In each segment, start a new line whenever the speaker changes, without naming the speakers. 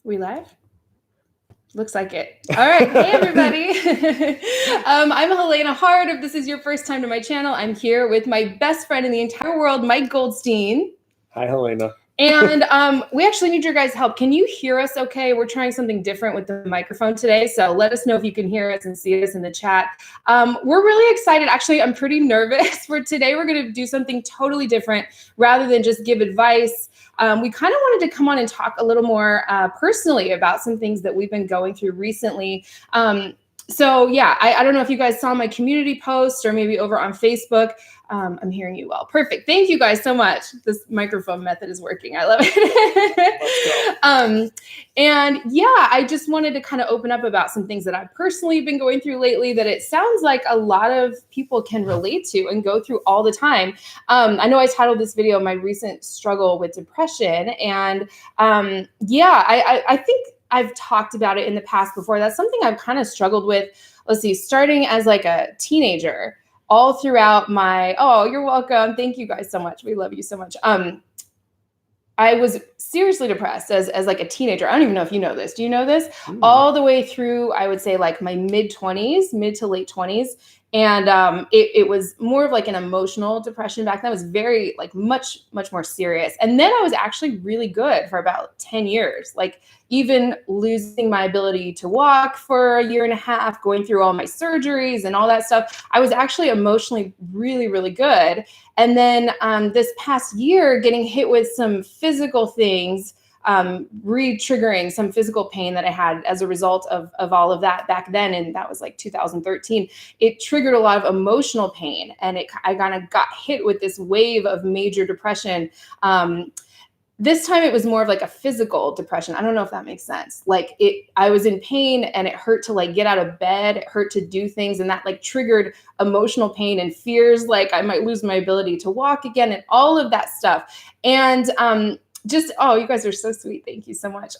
We live? Looks like it. All right. Hey, everybody. I'm Helena Hart. If this is your first time to my channel, I'm here with my best friend in the entire world, Mike Goldstein.
Hi, Helena.
And we actually need your guys' help. Can you hear us okay? We're trying something different with the microphone today, so let us know if you can hear us and see us in the chat. We're really excited. Actually, I'm pretty nervous for today. We're going to do something totally different rather than just give advice. We kind of wanted to come on and talk a little more personally about some things that we've been going through recently. So yeah, I don't know if you guys saw my community post or maybe over on Facebook. I'm hearing you well. Perfect. Thank you guys so much. This microphone method is working. I love it. And yeah, I just wanted to kind of open up about some things that I've personally been going through lately that it sounds like a lot of people can relate to and go through all the time. I know I titled this video, My Recent Struggle with Depression. And yeah, I think I've talked about it in the past before. That's something I've kind of struggled with, let's see, starting as like a teenager, all throughout my, oh, you're welcome. Thank you guys so much. We love you so much. I was seriously depressed as like a teenager. I don't even know if you know this. Do you know this? All the way through, I would say like my mid to late 20s. And it was more of like an emotional depression back then. It was very like much more serious. And then I was actually really good for about 10 years, like even losing my ability to walk for a year and a half, going through all my surgeries and all that stuff. I was actually emotionally really good. And then this past year, getting hit with some physical things, re-triggering some physical pain that I had as a result of all of that back then. And that was like 2013. It triggered a lot of emotional pain. And I kind of got hit with this wave of major depression. This time it was more of like a physical depression. I don't know if that makes sense. Like I was in pain and it hurt to like get out of bed. It hurt to do things. And that like triggered emotional pain and fears. Like I might lose my ability to walk again and all of that stuff. And, oh, you guys are so sweet. Thank you so much.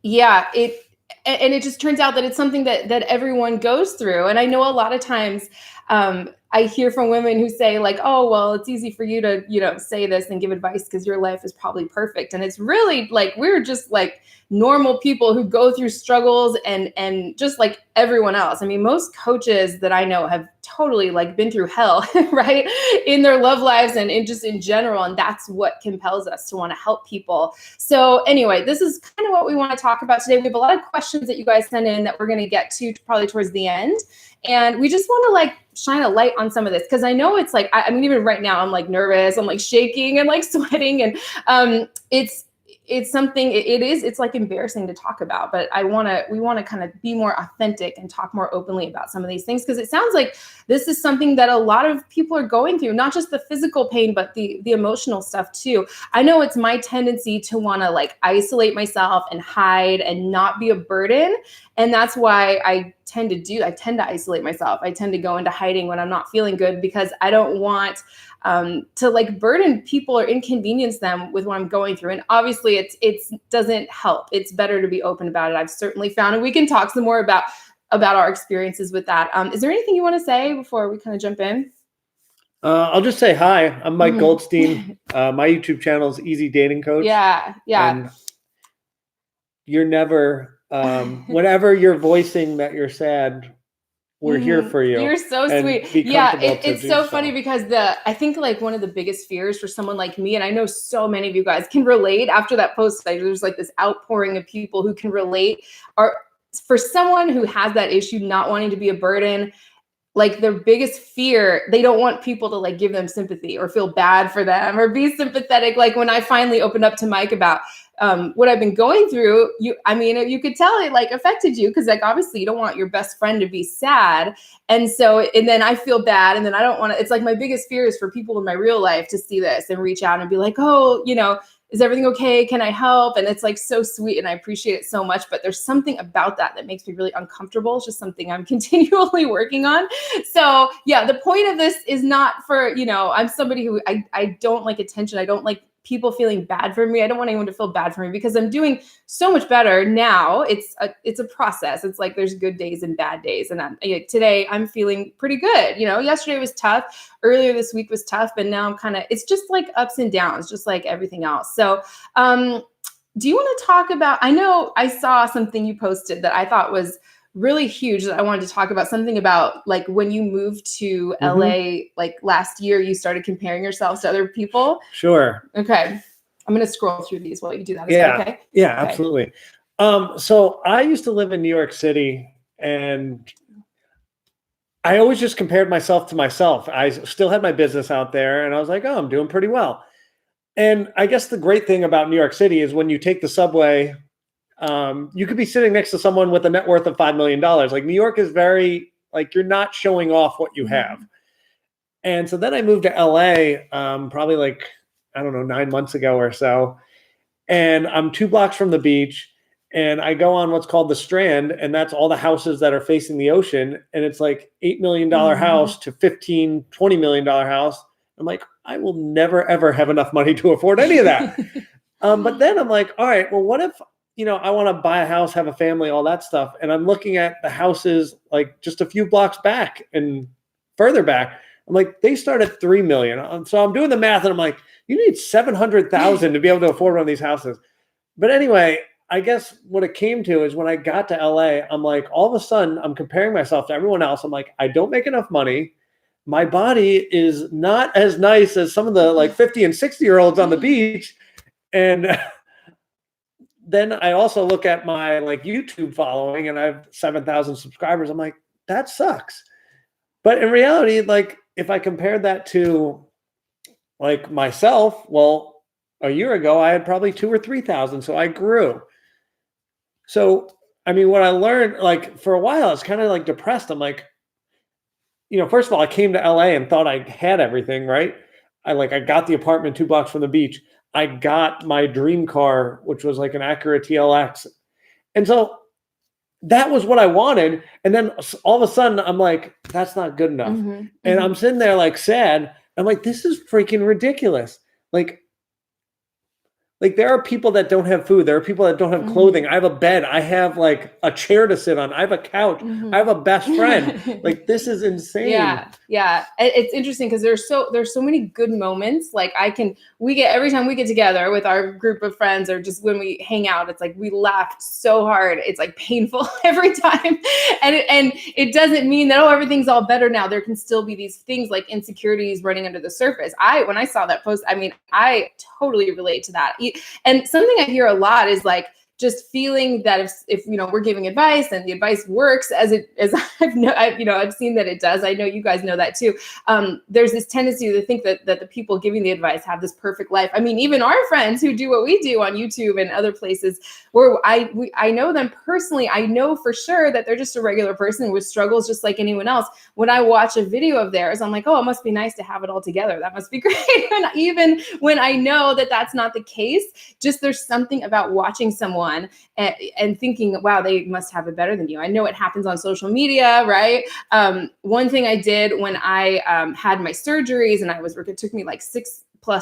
Yeah, it just turns out that it's something that everyone goes through. And I know a lot of times I hear from women who say like, oh, well, it's easy for you to, say this and give advice because your life is probably perfect. And it's really like, we're just like normal people who go through struggles and just like everyone else. I mean, most coaches that I know have totally like been through hell, right? In their love lives and just in general. And that's what compels us to want to help people. So anyway, this is kind of what we want to talk about today. We have a lot of questions that you guys sent in that we're going to get to probably towards the end. And we just want to like shine a light on some of this because I know it's like, I mean, even right now I'm like nervous, I'm like shaking and like sweating, and it's something, it's like embarrassing to talk about, but we want to kind of be more authentic and talk more openly about some of these things because it sounds like this is something that a lot of people are going through, not just the physical pain, but the emotional stuff too. I know it's my tendency to want to like isolate myself and hide and not be a burden. And that's why I tend to isolate myself. I tend to go into hiding when I'm not feeling good because I don't want to like burden people or inconvenience them with what I'm going through. And obviously it doesn't help. It's better to be open about it. I've certainly found, and we can talk some more about our experiences with that. Is there anything you want to say before we kind of jump in?
I'll just say hi. I'm Mike Goldstein. My YouTube channel is Easy Dating Coach.
Yeah.
And you're never, whenever you're voicing that you're sad, we're here for you.
You're so sweet. Yeah, it's so funny because I think like one of the biggest fears for someone like me, and I know so many of you guys can relate after that post, like, there's like this outpouring of people who can relate, are for someone who has that issue, not wanting to be a burden, like their biggest fear, they don't want people to like give them sympathy or feel bad for them or be sympathetic. Like when I finally opened up to Mike about what I've been going through, you could tell it like affected you because like obviously you don't want your best friend to be sad. And then I feel bad and then I don't want to, it's like my biggest fear is for people in my real life to see this and reach out and be like, oh, is everything okay? Can I help? And it's like so sweet and I appreciate it so much, but there's something about that makes me really uncomfortable. It's just something I'm continually working on. So yeah, the point of this is not for, I'm somebody who I don't like attention. I don't like people feeling bad for me. I don't want anyone to feel bad for me because I'm doing so much better now. It's a process. It's like there's good days and bad days. And today I'm feeling pretty good. Yesterday was tough. Earlier this week was tough, but now I'm it's just like ups and downs, just like everything else. So do you want to talk about, I know I saw something you posted that I thought was really huge that I wanted to talk about, something about like when you moved to LA, like last year, you started comparing yourselves to other people.
Sure.
Okay. I'm going to scroll through these while you do that. Is
Yeah.
that okay?
Yeah,
Okay.
absolutely. So I used to live in New York City, and I always just compared myself to myself. I still had my business out there, and I was like, oh, I'm doing pretty well. And I guess the great thing about New York City is when you take the subway, you could be sitting next to someone with a net worth of $5 million. Like, New York is very, like, you're not showing off what you have. And so then I moved to LA, probably like, I don't know, 9 months ago or so. And I'm 2 blocks from the beach, and I go on what's called the Strand, and that's all the houses that are facing the ocean. And it's like $8 million house to $15, $20 million house. I'm like, I will never, ever have enough money to afford any of that. But then I'm like, all right, well, what if, I want to buy a house, have a family, all that stuff. And I'm looking at the houses like just a few blocks back and further back. I'm like, they start at 3 million. So I'm doing the math, and I'm like, you need 700,000 to be able to afford one of these houses. But anyway, I guess what it came to is when I got to LA, I'm like, all of a sudden, I'm comparing myself to everyone else. I'm like, I don't make enough money. My body is not as nice as some of the like 50 and 60-year-olds on the beach. And then I also look at my like YouTube following, and I have 7,000 subscribers. I'm like, that sucks. But in reality, like, if I compared that to like myself, well, a year ago, I had probably 2,000 or 3,000. So I grew. So, I mean, what I learned, like, for a while, I was kind of like depressed. I'm like, first of all, I came to LA and thought I had everything, right? I got the apartment 2 blocks from the beach. I got my dream car, which was like an Acura TLX. And so that was what I wanted. And then all of a sudden I'm like, that's not good enough. And I'm sitting there like sad. I'm like, this is freaking ridiculous. Like there are people that don't have food. There are people that don't have clothing. I have a bed. I have like a chair to sit on. I have a couch. I have a best friend. Like, this is insane.
Yeah. It's interesting because there's so many good moments. Like every time we get together with our group of friends, or just when we hang out, it's like we laugh so hard. It's like painful every time. And it doesn't mean that, everything's all better now. There can still be these things like insecurities running under the surface. When I saw that post, I mean, I totally relate to that. And something I hear a lot is like just feeling that if we're giving advice and the advice works as I've seen that it does. I know you guys know that too. There's this tendency to think that the people giving the advice have this perfect life. I mean, even our friends who do what we do on YouTube and other places where I know them personally, I know for sure that they're just a regular person with struggles just like anyone else. When I watch a video of theirs, I'm like, oh, it must be nice to have it all together. That must be great. And even when I know that that's not the case, just there's something about watching someone and thinking, wow, they must have it better than you. I know it happens on social media, right? One thing I did when I had my surgeries and it took me like 6+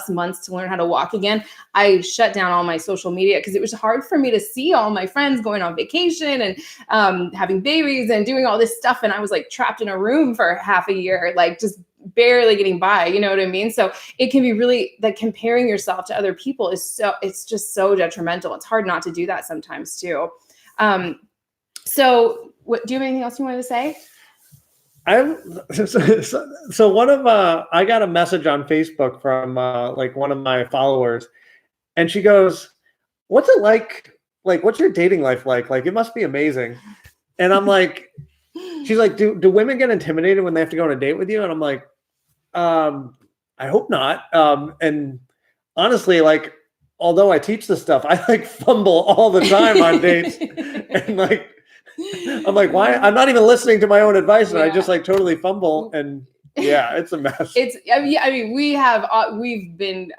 months to learn how to walk again. I shut down all my social media because it was hard for me to see all my friends going on vacation and having babies and doing all this stuff. And I was like trapped in a room for half a year, like just barely getting by, you know what I mean? So it can be really like comparing yourself to other people it's just so detrimental. It's hard not to do that sometimes too. So do you have anything else you wanted to say?
So one of I got a message on Facebook from like one of my followers, and she goes, what's it like what's your dating life like it must be amazing. And I'm like, she's like, do women get intimidated when they have to go on a date with you? And I'm like, I hope not. And honestly, like, although I teach this stuff, I like fumble all the time on dates. And like, I'm like, why? I'm not even listening to my own advice, and I just like totally fumble. And yeah, it's a mess.
I mean, we've been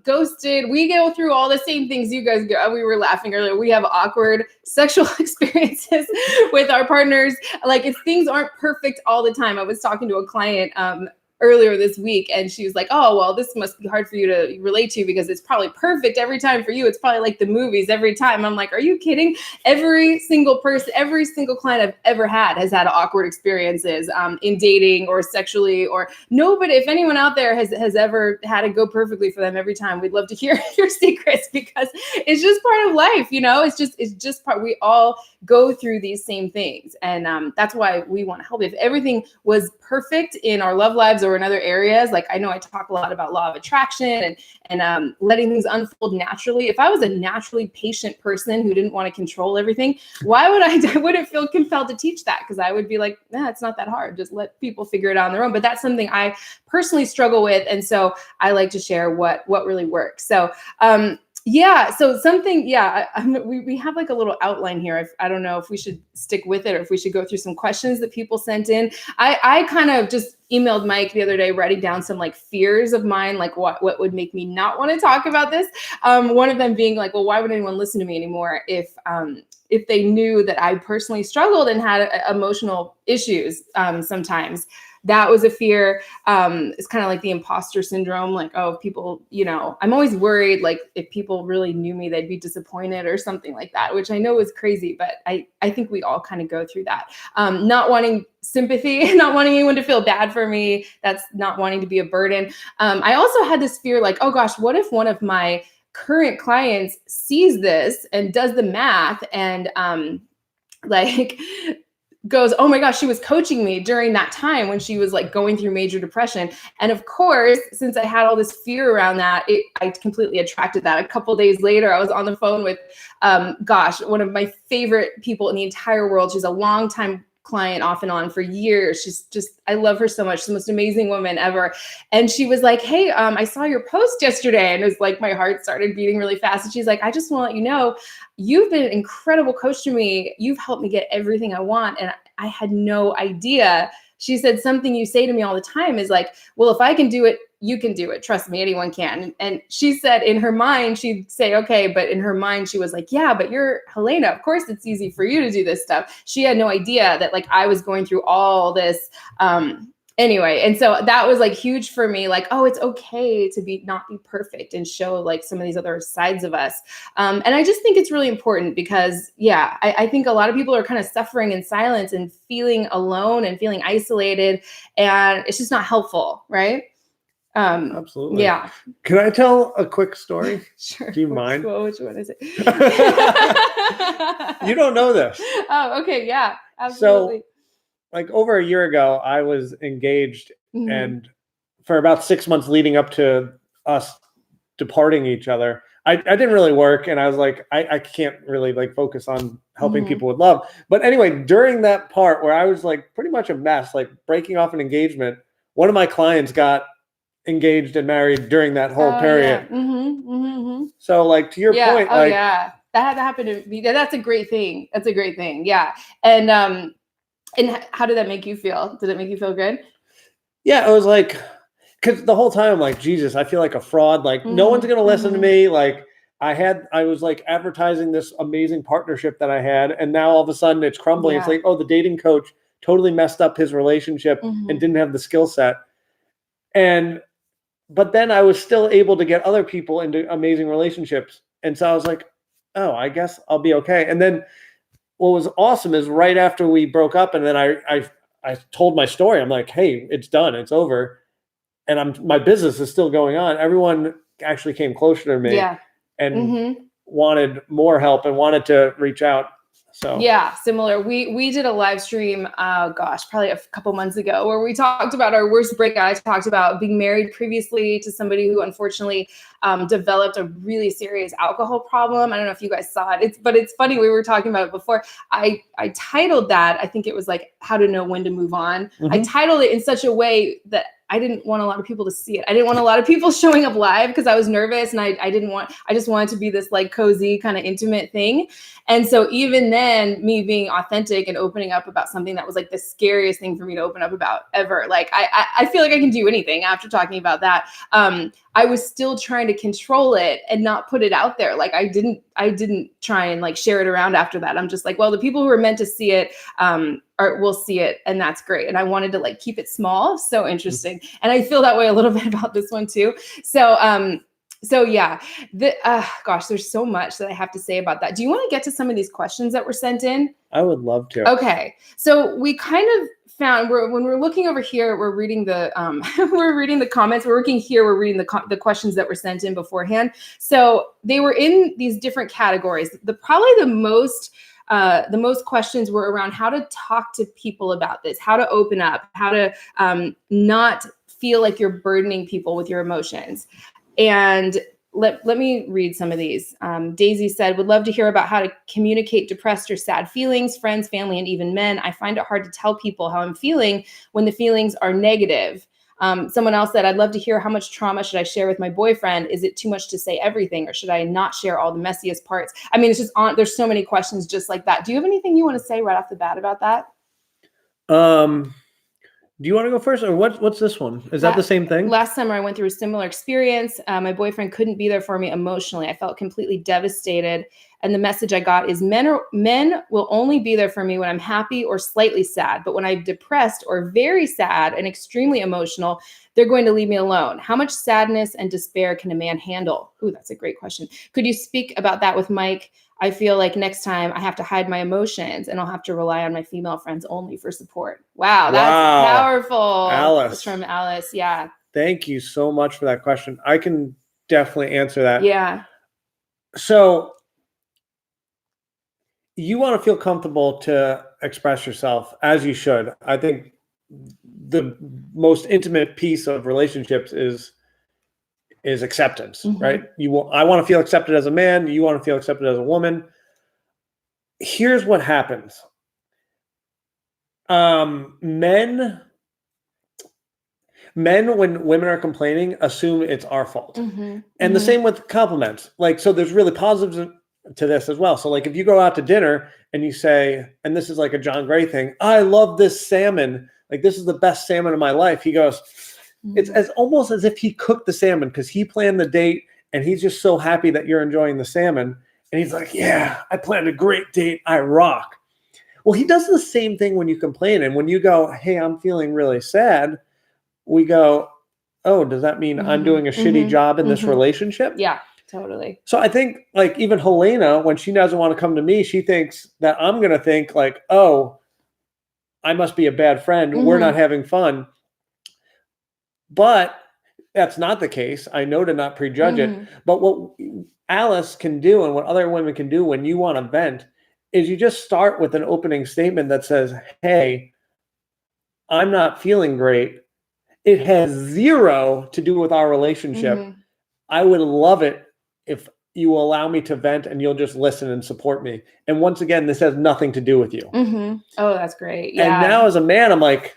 ghosted. We go through all the same things you guys go. We were laughing earlier. We have awkward sexual experiences with our partners. Like, things aren't perfect all the time. I was talking to a client earlier this week, and she was like, oh, well, this must be hard for you to relate to because it's probably perfect every time for you. It's probably like the movies every time. I'm like, are you kidding? Every single person, every single client I've ever had has had awkward experiences in dating or sexually, or nobody, if anyone out there has ever had it go perfectly for them every time, we'd love to hear your secrets, because it's just part of life, you know. It's just part. We all go through these same things, and that's why we want to help. If everything was perfect in our love lives or in other areas, like I know I talk a lot about law of attraction and letting things unfold naturally. If I was a naturally patient person who didn't want to control everything, why would I wouldn't feel compelled to teach that? Because I would be like, nah, it's not that hard. Just let people figure it out on their own. But that's something I personally struggle with, and so I like to share what really works. So yeah. So something, yeah, we have like a little outline here. I don't know if we should stick with it or if we should go through some questions that people sent in. I kind of just emailed Mike the other day, writing down some like fears of mine, like what would make me not want to talk about this. One of them being like, well, why would anyone listen to me anymore if they knew that I personally struggled and had emotional issues sometimes. That was a fear. It's kind of like the imposter syndrome. Like, oh, people, you know, I'm always worried, like if people really knew me, they'd be disappointed or something like that, which I know is crazy, but I think we all kind of go through that. Not wanting sympathy, not wanting anyone to feel bad for me. That's not wanting to be a burden. I also had this fear like, oh gosh, what if one of my current clients sees this and does the math and like goes, oh my gosh, she was coaching me during that time when she was like going through major depression. And of course, since I had all this fear around that, I completely attracted that. A couple of days later, I was on the phone with, one of my favorite people in the entire world. She's a longtime client off and on for years. She's just, I love her so much. She's the most amazing woman ever. And she was like, hey, I saw your post yesterday. And it was like, my heart started beating really fast. And she's like, I just want to let you know, you've been an incredible coach to me. You've helped me get everything I want. And I had no idea. She said, something you say to me all the time is like, well, if I can do it, you can do it. Trust me, anyone can. And she said in her mind, she'd say, okay, but in her mind, she was like, yeah, but you're Helena. Of course, it's easy for you to do this stuff. She had no idea that like I was going through all this anyway. And so that was like huge for me. Like, oh, it's okay to not be perfect and show like some of these other sides of us. And I just think it's really important because, yeah, I think a lot of people are kind of suffering in silence and feeling alone and feeling isolated, and it's just not helpful, right?
Absolutely.
Yeah.
Can I tell a quick story?
Sure.
Do you mind?
Which one is it?
You don't know this.
Oh, okay. Yeah, absolutely.
So, like over a year ago, I was engaged,
Mhm.
and for about 6 months leading up to us departing each other, I didn't really work, and I was like, I can't really like focus on helping
Mhm.
people with love. But anyway, during that part where I was like pretty much a mess, like breaking off an engagement, one of my clients got engaged and married during that whole period.
Yeah. Mm-hmm, mm-hmm.
So like to your point, like
yeah, that happened to me. That's a great thing. That's a great thing. Yeah. And how did that make you feel? Did it make you feel good?
yeah, it was like, because the whole time I'm like, Jesus, I feel like a fraud. Like no one's gonna listen to me. Like I was like advertising this amazing partnership that I had, and now all of a sudden it's crumbling.
Yeah.
It's like, oh, the dating coach totally messed up his relationship and didn't have the skill set. But then I was still able to get other people into amazing relationships. And so I was like, oh, I guess I'll be okay. And then what was awesome is right after we broke up, and then I told my story. I'm like, hey, it's done. It's over. And my business is still going on. Everyone actually came closer to me and wanted more help and wanted to reach out. So
yeah, similar. We did a live stream, probably a couple months ago, where we talked about our worst breakup. I talked about being married previously to somebody who unfortunately developed a really serious alcohol problem. I don't know if you guys saw it. But it's funny, we were talking about it before. I titled that, I think it was like how to know when to move on. I titled it in such a way that I didn't want a lot of people to see it. I didn't want a lot of people showing up live because I was nervous, and I just wanted to be this like cozy kind of intimate thing. And so even then, me being authentic and opening up about something that was like the scariest thing for me to open up about ever. Like I feel like I can do anything after talking about that. I was still trying to control it and not put it out there. Like I didn't didn't try and like share it around after that. I'm just like, well, the people who are meant to see it will see it, and that's great. And I wanted to like keep it small. So interesting. And I feel that way a little bit about this one too. So yeah, gosh, there's so much that I have to say about that. Do you want to get to some of these questions that were sent in?
I would love to.
Okay. So we kind of found when we're looking over here, we're reading the we're reading the comments. We're working here. We're reading the questions that were sent in beforehand. So they were in these different categories. Probably the most questions were around how to talk to people about this, how to open up, how to not feel like you're burdening people with your emotions. And let me read some of these. Daisy said, would love to hear about how to communicate depressed or sad feelings, friends, family, and even men. I find it hard to tell people how I'm feeling when the feelings are negative. Someone else said, I'd love to hear how much trauma should I share with my boyfriend? Is it too much to say everything, or should I not share all the messiest parts? I mean, it's just there's so many questions just like that. Do you have anything you want to say right off the bat about that?
Do you want to go first, or what's this one? Is that the same thing?
Last summer, I went through a similar experience. My boyfriend couldn't be there for me emotionally. I felt completely devastated. And the message I got is men will only be there for me when I'm happy or slightly sad. But when I'm depressed or very sad and extremely emotional, they're going to leave me alone. How much sadness and despair can a man handle? Ooh, that's a great question. Could you speak about that with Mike? I feel like next time I have to hide my emotions and I'll have to rely on my female friends only for support. Wow, that's powerful.
Alice.
That's from Alice. Yeah.
Thank you so much for that question. I can definitely answer that.
Yeah.
So you want to feel comfortable to express yourself, as you should. I think the most intimate piece of relationships is acceptance, right? I want to feel accepted as a man. You want to feel accepted as a woman. Here's what happens. Men, when women are complaining, assume it's our fault. And the same with compliments. Like, so there's really positives to this as well. So like if you go out to dinner and you say, and this is like a John Gray thing, I love this salmon. Like, this is the best salmon of my life. He goes, it's almost as if he cooked the salmon because he planned the date and he's just so happy that you're enjoying the salmon. And he's like, yeah, I planned a great date. I rock. Well, he does the same thing when you complain. And when you go, hey, I'm feeling really sad, we go, oh, does that mean I'm doing a shitty job in this relationship?
Yeah, totally.
So I think like even Helena, when she doesn't want to come to me, she thinks that I'm going to think like, oh, I must be a bad friend. We're not having fun. But that's not the case. I know to not prejudge it. But what Alice can do and what other women can do when you want to vent is you just start with an opening statement that says, hey, I'm not feeling great. It has zero to do with our relationship. I would love it if you will allow me to vent and you'll just listen and support me. And once again, this has nothing to do with you.
Oh, that's great. Yeah.
And now as a man, I'm like,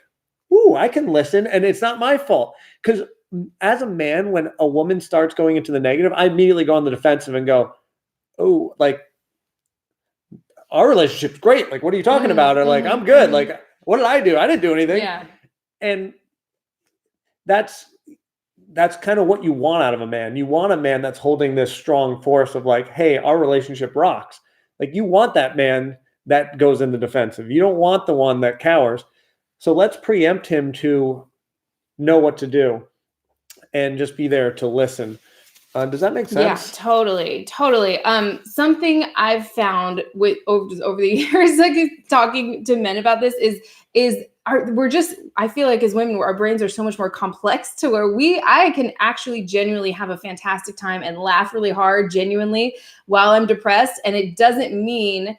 ooh, I can listen and it's not my fault. Because as a man, when a woman starts going into the negative, I immediately go on the defensive and go, oh, like, our relationship's great. Like, what are you talking about? Or like, I'm good. Like, what did I do? I didn't do anything.
Yeah.
And that's kind of what you want out of a man. You want a man that's holding this strong force of like, hey, our relationship rocks. Like, you want that man that goes in the defensive. You don't want the one that cowers. So let's preempt him to know what to do and just be there to listen. Does that make sense?
Yeah, totally. Something I've found over the years, like talking to men about this I feel like as women, our brains are so much more complex to where I can actually genuinely have a fantastic time and laugh really hard, genuinely, while I'm depressed. And it doesn't mean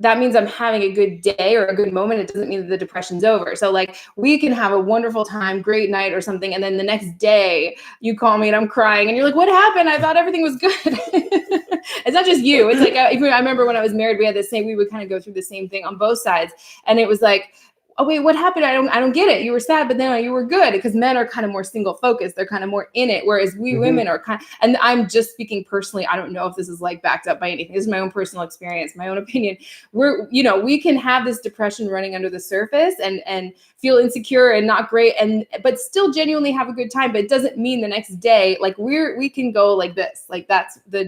that means I'm having a good day or a good moment. It doesn't mean that the depression's over. So like we can have a wonderful time, great night or something. And then the next day you call me and I'm crying and you're like, what happened? I thought everything was good. It's not just you. It's like, I remember when I was married, we would kind of go through the same thing on both sides. And it was like, oh wait, what happened? I don't get it. You were sad, but then you were good, because men are kind of more single focused. They're kind of more in it. Whereas we women are kind of, and I'm just speaking personally. I don't know if this is like backed up by anything. This is my own personal experience, my own opinion. We can have this depression running under the surface and feel insecure and not great, but still genuinely have a good time. But it doesn't mean the next day, like we can go like this. Like that's the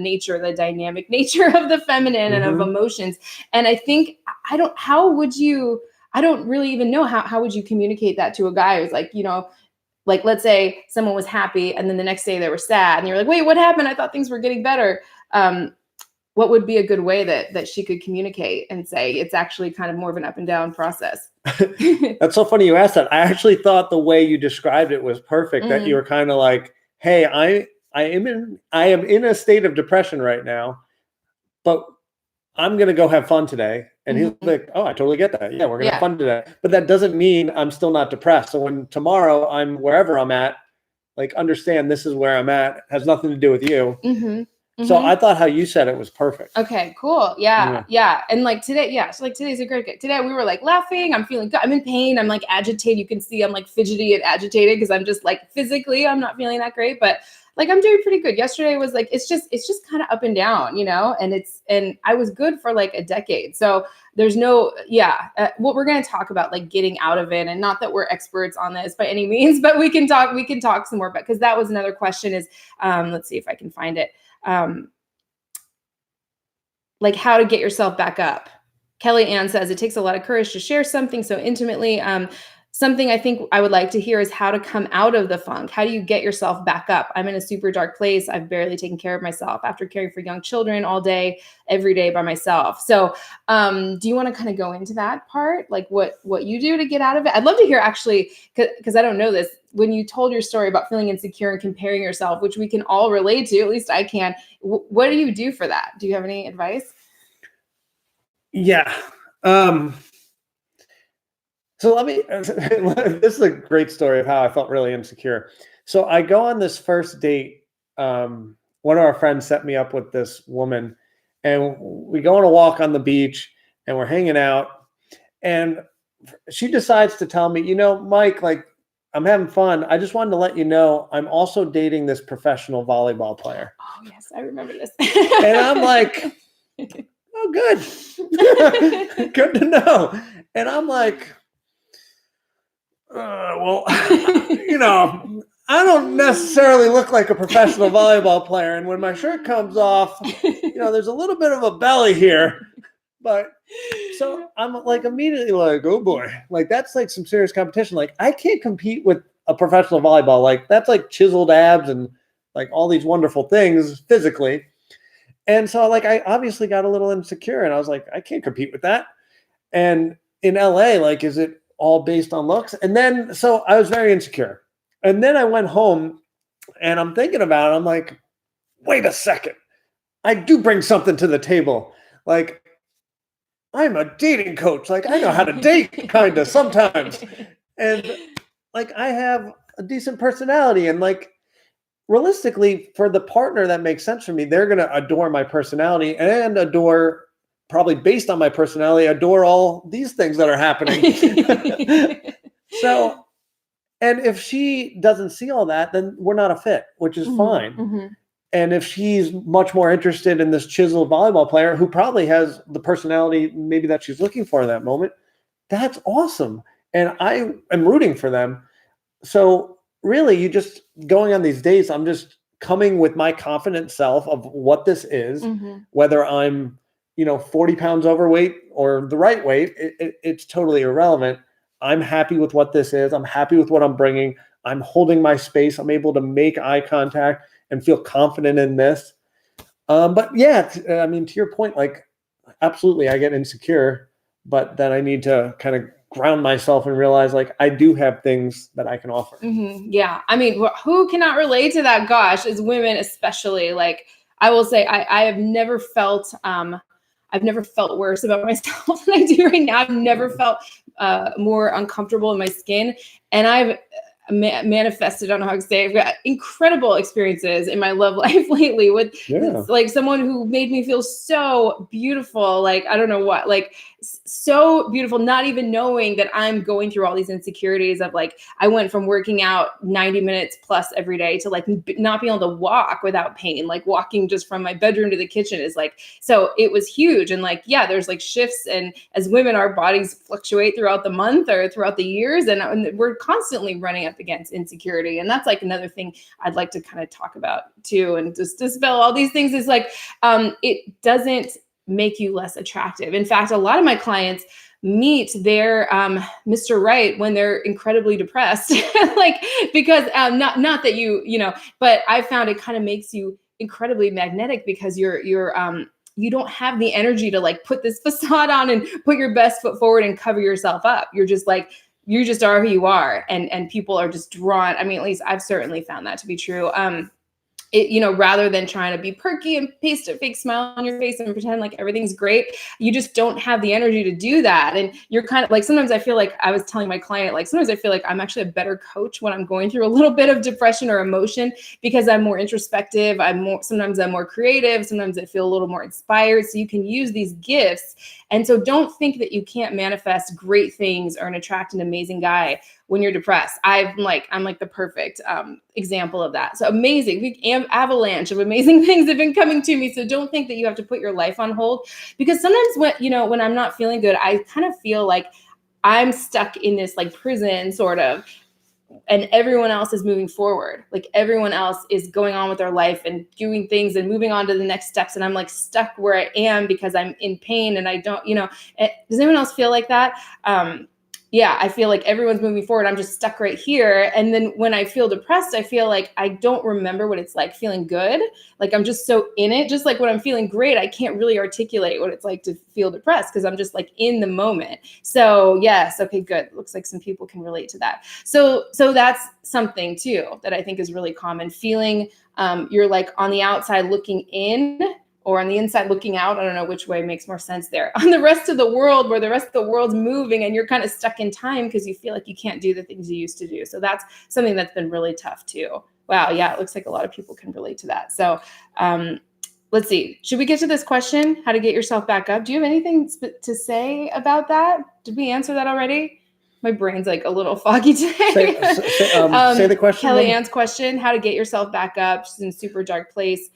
dynamic nature of the feminine and of emotions. And I think I don't really even know how would you communicate that to a guy who's like, like let's say someone was happy and then the next day they were sad and you're like, wait, what happened? I thought things were getting better. What would be a good way that she could communicate and say it's actually kind of more of an up and down process?
That's so funny you asked that. I actually thought the way you described it was perfect, that you were kind of like, hey, I am in a state of depression right now, but I'm going to go have fun today. And he's like, oh, I totally get that. Yeah, we're going to have fun today. But that doesn't mean I'm still not depressed. So when tomorrow I'm wherever I'm at, like understand this is where I'm at. It has nothing to do with you. So I thought how you said it was perfect.
Okay, cool. Yeah. And like today, so like today's a great day. Today we were like laughing. I'm feeling good. I'm in pain. I'm like agitated. You can see I'm like fidgety and agitated because I'm just like physically I'm not feeling that great, but like I'm doing pretty good. Yesterday was like it's just kind of up and down, and I was good for like a decade. So there's no what we're going to talk about, like getting out of it, and not that we're experts on this by any means, but we can talk some more about, because that was another question is let's see if I can find it. Like how to get yourself back up. Kelly Ann says it takes a lot of courage to share something so intimately. Something I think I would like to hear is how to come out of the funk. How do you get yourself back up? I'm in a super dark place. I've barely taken care of myself after caring for young children all day, every day by myself. So do you want to kind of go into that part? Like what you do to get out of it? I'd love to hear actually, because I don't know this, when you told your story about feeling insecure and comparing yourself, which we can all relate to, at least I can. What do you do for that? Do you have any advice?
Yeah. So this is a great story of how I felt really insecure. So I go on this first date. One of our friends set me up with this woman, and we go on a walk on the beach and we're hanging out, and she decides to tell me, Mike, like I'm having fun. I just wanted to let you know, I'm also dating this professional volleyball player.
Oh yes, I remember this.
And I'm like, oh, good. Good to know. And I'm like, well, I don't necessarily look like a professional volleyball player. And when my shirt comes off, there's a little bit of a belly here. But so I'm like immediately like, oh boy, like that's like some serious competition. Like I can't compete with a professional volleyball. Like that's like chiseled abs and like all these wonderful things physically. And so like I obviously got a little insecure, and I was like, I can't compete with that. And in LA, like, is it all based on looks? And then, so I was very insecure. And then I went home and I'm thinking about it. I'm like, wait a second. I do bring something to the table. Like, I'm a dating coach. Like, I know how to date kind of sometimes. And like, I have a decent personality, and like, realistically, for the partner that makes sense for me, they're going to adore my personality and adore, probably based on my personality, adore all these things that are happening. So, and if she doesn't see all that, then we're not a fit, which is fine. And if she's much more interested in this chiseled volleyball player who probably has the personality maybe that she's looking for in that moment, that's awesome. And I am rooting for them. So really, you just going on these dates, I'm just coming with my confident self of what this is, whether I'm, 40 pounds overweight or the right weight, it's totally irrelevant. I'm happy with what this is. I'm happy with what I'm bringing. I'm holding my space. I'm able to make eye contact and feel confident in this. But yeah, to your point, like, absolutely, I get insecure, but then I need to kind of ground myself and realize, like, I do have things that I can offer.
Yeah. I mean, who cannot relate to that? Gosh, as women, especially, like, I will say, I have never felt, worse about myself than I do right now. I've never felt more uncomfortable in my skin. And manifested, I don't know how to say it. I've got incredible experiences in my love life lately with like someone who made me feel so beautiful. Like, I don't know what, like so beautiful, not even knowing that I'm going through all these insecurities of like, I went from working out 90 minutes plus every day to like not being able to walk without pain, like walking just from my bedroom to the kitchen is like, so it was huge. And like, yeah, there's like shifts. And as women, our bodies fluctuate throughout the month or throughout the years. And we're constantly running up against insecurity. And that's like another thing I'd like to kind of talk about too. And just dispel all these things is like, it doesn't make you less attractive. In fact, a lot of my clients meet their Mr. Right when they're incredibly depressed, like, because not that you know, but I found it kind of makes you incredibly magnetic because you don't have the energy to like put this facade on and put your best foot forward and cover yourself up. You're just like, you just are who you are. And people are just drawn. I mean, at least I've certainly found that to be true. You know, rather than trying to be perky and paste a fake smile on your face and pretend like everything's great, you just don't have the energy to do that. And you're kind of like, sometimes I feel like I was telling my client, like, sometimes I feel like I'm actually a better coach when I'm going through a little bit of depression or emotion because I'm more introspective. Sometimes I'm more creative. Sometimes I feel a little more inspired. So you can use these gifts. And so don't think that you can't manifest great things or attract an amazing guy when you're depressed. I'm like the perfect example of that. So amazing, big avalanche of amazing things have been coming to me. So don't think that you have to put your life on hold, because sometimes when I'm not feeling good, I kind of feel like I'm stuck in this like prison sort of, and everyone else is moving forward. Like everyone else is going on with their life and doing things and moving on to the next steps. And I'm like stuck where I am because I'm in pain and I don't, does anyone else feel like that? Yeah, I feel like everyone's moving forward. I'm just stuck right here. And then when I feel depressed, I feel like I don't remember what it's like feeling good. Like I'm just so in it. Just like when I'm feeling great, I can't really articulate what it's like to feel depressed because I'm just like in the moment. So yes, okay, good. Looks like some people can relate to that. So that's something too that I think is really common. Feeling you're like on the outside looking in, or on the inside looking out. I don't know which way makes more sense there. On the rest of the world, where the rest of the world's moving and you're kind of stuck in time because you feel like you can't do the things you used to do. So that's something that's been really tough too. Wow, yeah, it looks like a lot of people can relate to that. So let's see. Should we get to this question, how to get yourself back up? Do you have anything to say about that? Did we answer that already? My brain's like a little foggy today.
Say the question.
Kelly Ann's question, how to get yourself back up. She's in a super dark place.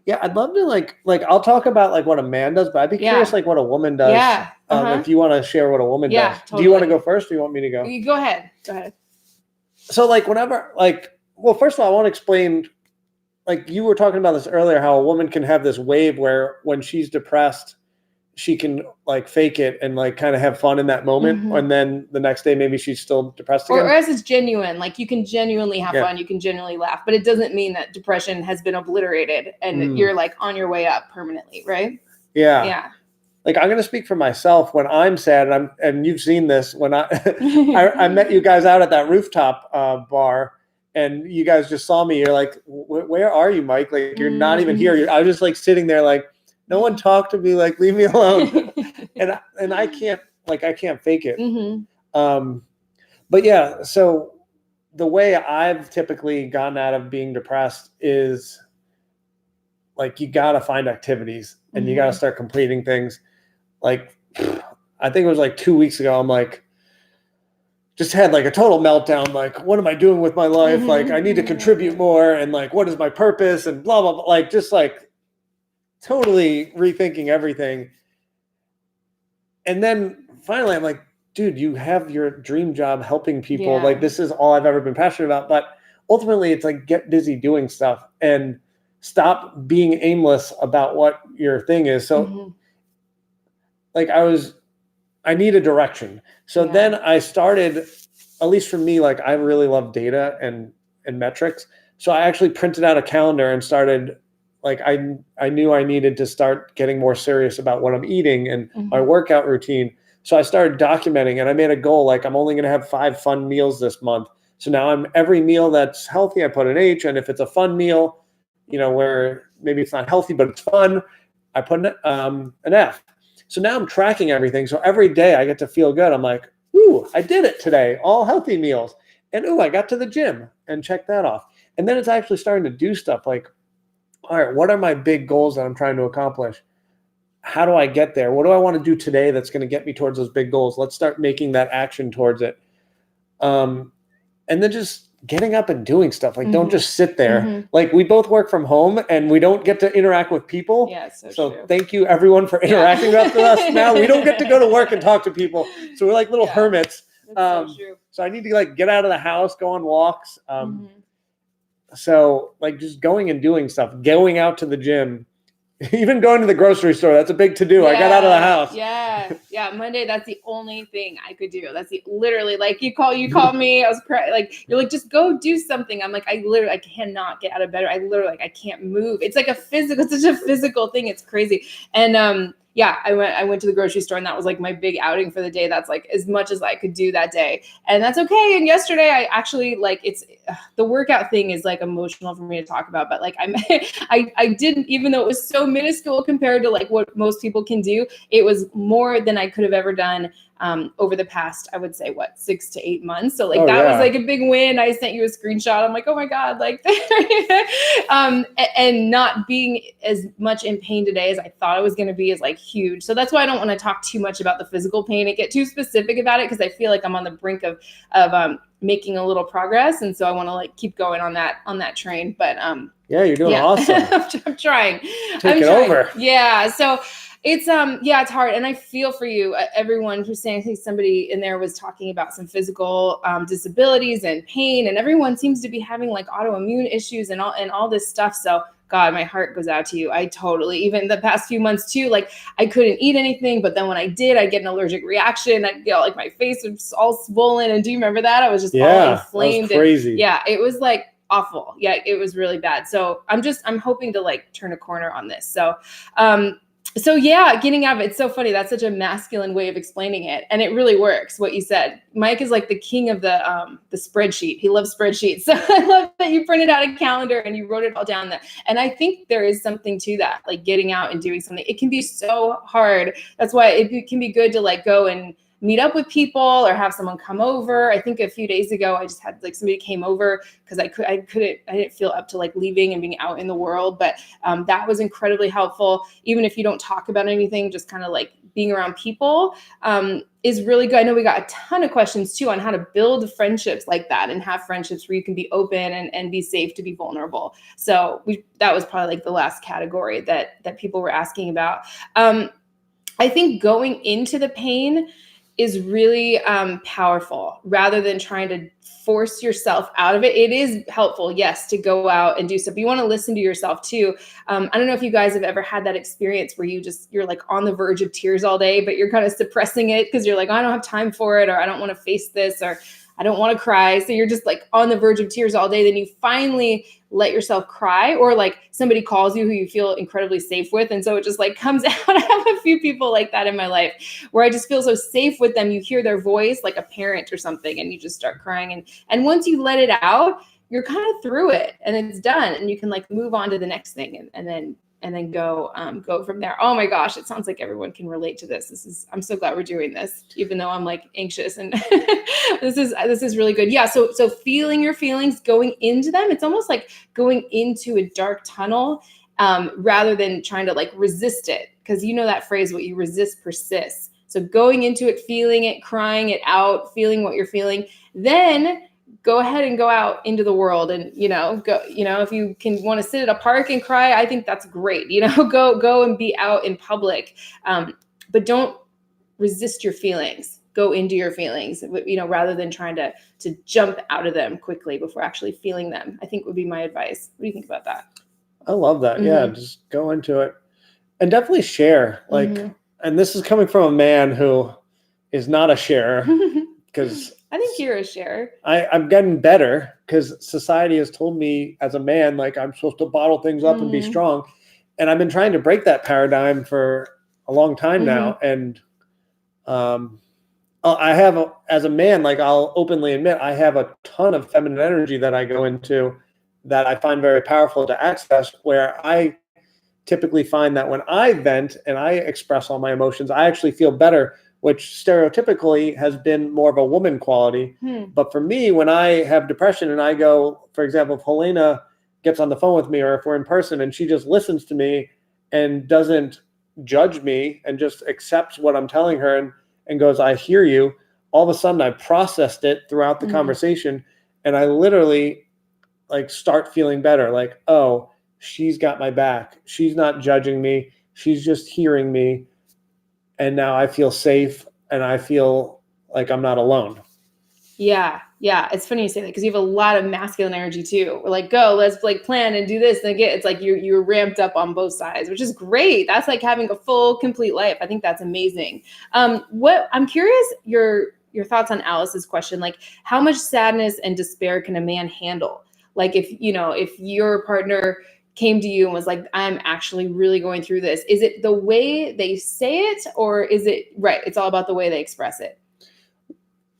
Yeah, I'd love to like I'll talk about like what a man does, but I'd be curious like what a woman does.
Yeah.
If you want to share what a woman does.
Totally.
Do you want to go first or do you want me to go?
You go ahead.
So like whenever well, first of all, I want to explain, like you were talking about this earlier, how a woman can have this wave where when she's depressed, she can like fake it and like kind of have fun in that moment. Mm-hmm. And then the next day, maybe she's still depressed again.
Or as it's genuine, like you can genuinely have fun. You can genuinely laugh, but it doesn't mean that depression has been obliterated and you're like on your way up permanently. Right.
Yeah.
Yeah.
Like I'm going to speak for myself when I'm sad and you've seen this when I met you guys out at that rooftop bar and you guys just saw me. You're like, where are you, Mike? Like you're not even here. I was just like sitting there like, no one talked to me, like, leave me alone. and I can't fake it. Mm-hmm. But yeah, so the way I've typically gotten out of being depressed is like, you got to find activities and you got to start completing things. Like, I think it was like 2 weeks ago, I'm like, just had like a total meltdown. Like, what am I doing with my life? Like, I need to contribute more. And like, what is my purpose? And blah, blah, blah. Like, just like, totally rethinking everything. And then finally I'm like, dude, you have your dream job helping people. Yeah. Like this is all I've ever been passionate about. But ultimately it's like, get busy doing stuff and stop being aimless about what your thing is. So like I need a direction. So then I started, at least for me, like I really love data and metrics. So I actually printed out a calendar and started like I knew I needed to start getting more serious about what I'm eating and my workout routine. So I started documenting and I made a goal, like I'm only going to have 5 fun meals this month. So now every meal that's healthy, I put an H. And if it's a fun meal, where maybe it's not healthy, but it's fun, I put an F. So now I'm tracking everything. So every day I get to feel good. I'm like, ooh, I did it today. All healthy meals. And I got to the gym and check that off. And then it's actually starting to do stuff like, all right, what are my big goals that I'm trying to accomplish? How do I get there? What do I want to do today that's going to get me towards those big goals? Let's start making that action towards it. And then just getting up and doing stuff. Like, don't just sit there. Like, we both work from home and we don't get to interact with people.
Yeah, so true.
Thank you everyone for interacting with us now. We don't get to go to work and talk to people. So we're like little hermits.
That's so true.
So I need to like get out of the house, go on walks. So like just going and doing stuff, going out to the gym, even going to the grocery store. That's a big to-do. I got out of the house.
Yeah. Monday, that's the only thing I could do. That's literally like you called me. I was like, you're like, just go do something. I'm like, I cannot get out of bed. I can't move. It's like it's such a physical thing. It's crazy. And I went to the grocery store and that was like my big outing for the day. That's like as much as I could do that day. And that's okay. And yesterday I actually the workout thing is like emotional for me to talk about, but like I didn't, even though it was so minuscule compared to like what most people can do, it was more than I could have ever done over the past, I would say 6 to 8 months. So like was like a big win. I sent you a screenshot. I'm like, oh my God, like, and not being as much in pain today as I thought I was going to be is like huge. So that's why I don't want to talk too much about the physical pain and get too specific about it. Cause I feel like I'm on the brink of making a little progress. And so I want to like keep going on that train, but
yeah, you're doing awesome.
I'm trying.
Take it over.
Yeah. So it's it's hard. And I feel for you. Everyone who's saying, I think somebody in there was talking about some physical disabilities and pain, and everyone seems to be having like autoimmune issues and all this stuff. So God, my heart goes out to you. I totally, even the past few months too, like I couldn't eat anything, but then when I did, I get an allergic reaction. Like my face was all swollen. And do you remember that? I was just all inflamed.
That was crazy.
And it was like awful. Yeah, it was really bad. So I'm hoping to like turn a corner on this. So getting out of it. It's so funny. That's such a masculine way of explaining it. And it really works. What you said, Mike is like the king of the spreadsheet. He loves spreadsheets. So I love that you printed out a calendar and you wrote it all down there. And I think there is something to that, like getting out and doing something. It can be so hard. That's why it can be good to like go and meet up with people or have someone come over. I think a few days ago, I just had like somebody came over because I didn't feel up to like leaving and being out in the world, but that was incredibly helpful. Even if you don't talk about anything, just kind of like being around people is really good. I know we got a ton of questions too on how to build friendships like that and have friendships where you can be open and be safe to be vulnerable. So that was probably like the last category that people were asking about. I think going into the pain is really powerful rather than trying to force yourself out of it. It is helpful, yes, to go out and do stuff. You want to listen to yourself too. I don't know if you guys have ever had that experience where you're like on the verge of tears all day, but you're kind of suppressing it because you're like, I don't have time for it, or I don't want to face this, or I don't want to cry. So you're just like on the verge of tears all day. Then you finally let yourself cry, or like somebody calls you who you feel incredibly safe with. And so it just like comes out. I have a few people like that in my life where I just feel so safe with them. You hear their voice like a parent or something, and you just start crying. And once you let it out, you're kind of through it and it's done. And you can like move on to the next thing and then go from there. Oh my gosh, it sounds like everyone can relate to this. I'm so glad we're doing this, even though I'm like anxious, and this is really good. Yeah. So feeling your feelings, going into them, it's almost like going into a dark tunnel, rather than trying to like resist it. Cause you know that phrase, what you resist persists. So going into it, feeling it, crying it out, feeling what you're feeling, then go ahead and go out into the world and, if you want to sit at a park and cry, I think that's great. Go and be out in public. But don't resist your feelings. Go into your feelings, rather than trying to jump out of them quickly before actually feeling them, I think would be my advice. What do you think about that?
I love that. Mm-hmm. Yeah. Just go into it and definitely share. And this is coming from a man who is not a sharer, because
I think you're a sharer.
I'm getting better because society has told me as a man, like I'm supposed to bottle things up and be strong. And I've been trying to break that paradigm for a long time now. And I have, as a man, like I'll openly admit, I have a ton of feminine energy that I go into that I find very powerful to access, where I typically find that when I vent and I express all my emotions, I actually feel better which stereotypically has been more of a woman quality. But for me, when I have depression and I go, for example, if Helena gets on the phone with me or if we're in person and she just listens to me and doesn't judge me and just accepts what I'm telling her and goes, I hear you, all of a sudden I processed it throughout the conversation and I literally like start feeling better. Like, oh, she's got my back. She's not judging me. She's just hearing me. And now I feel safe and I feel like I'm not alone.
Yeah. It's funny you say that because you have a lot of masculine energy too. We're like, go, let's like plan and do this. And again, it's like you're ramped up on both sides, which is great. That's like having a full, complete life. I think that's amazing. What I'm curious, your thoughts on Alice's question, like how much sadness and despair can a man handle? Like if your partner came to you and was like, I'm actually really going through this. Is it the way they say it or is it right? It's all about the way they express it.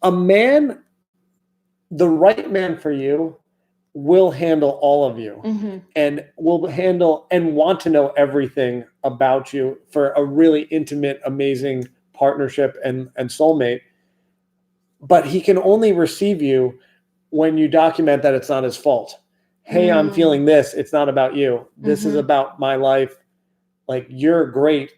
A man, the right man for you will handle all of you and will handle and want to know everything about you for a really intimate, amazing partnership and soulmate. But he can only receive you when you document that it's not his fault. Hey, I'm feeling this. It's not about you. This is about my life. Like, you're great.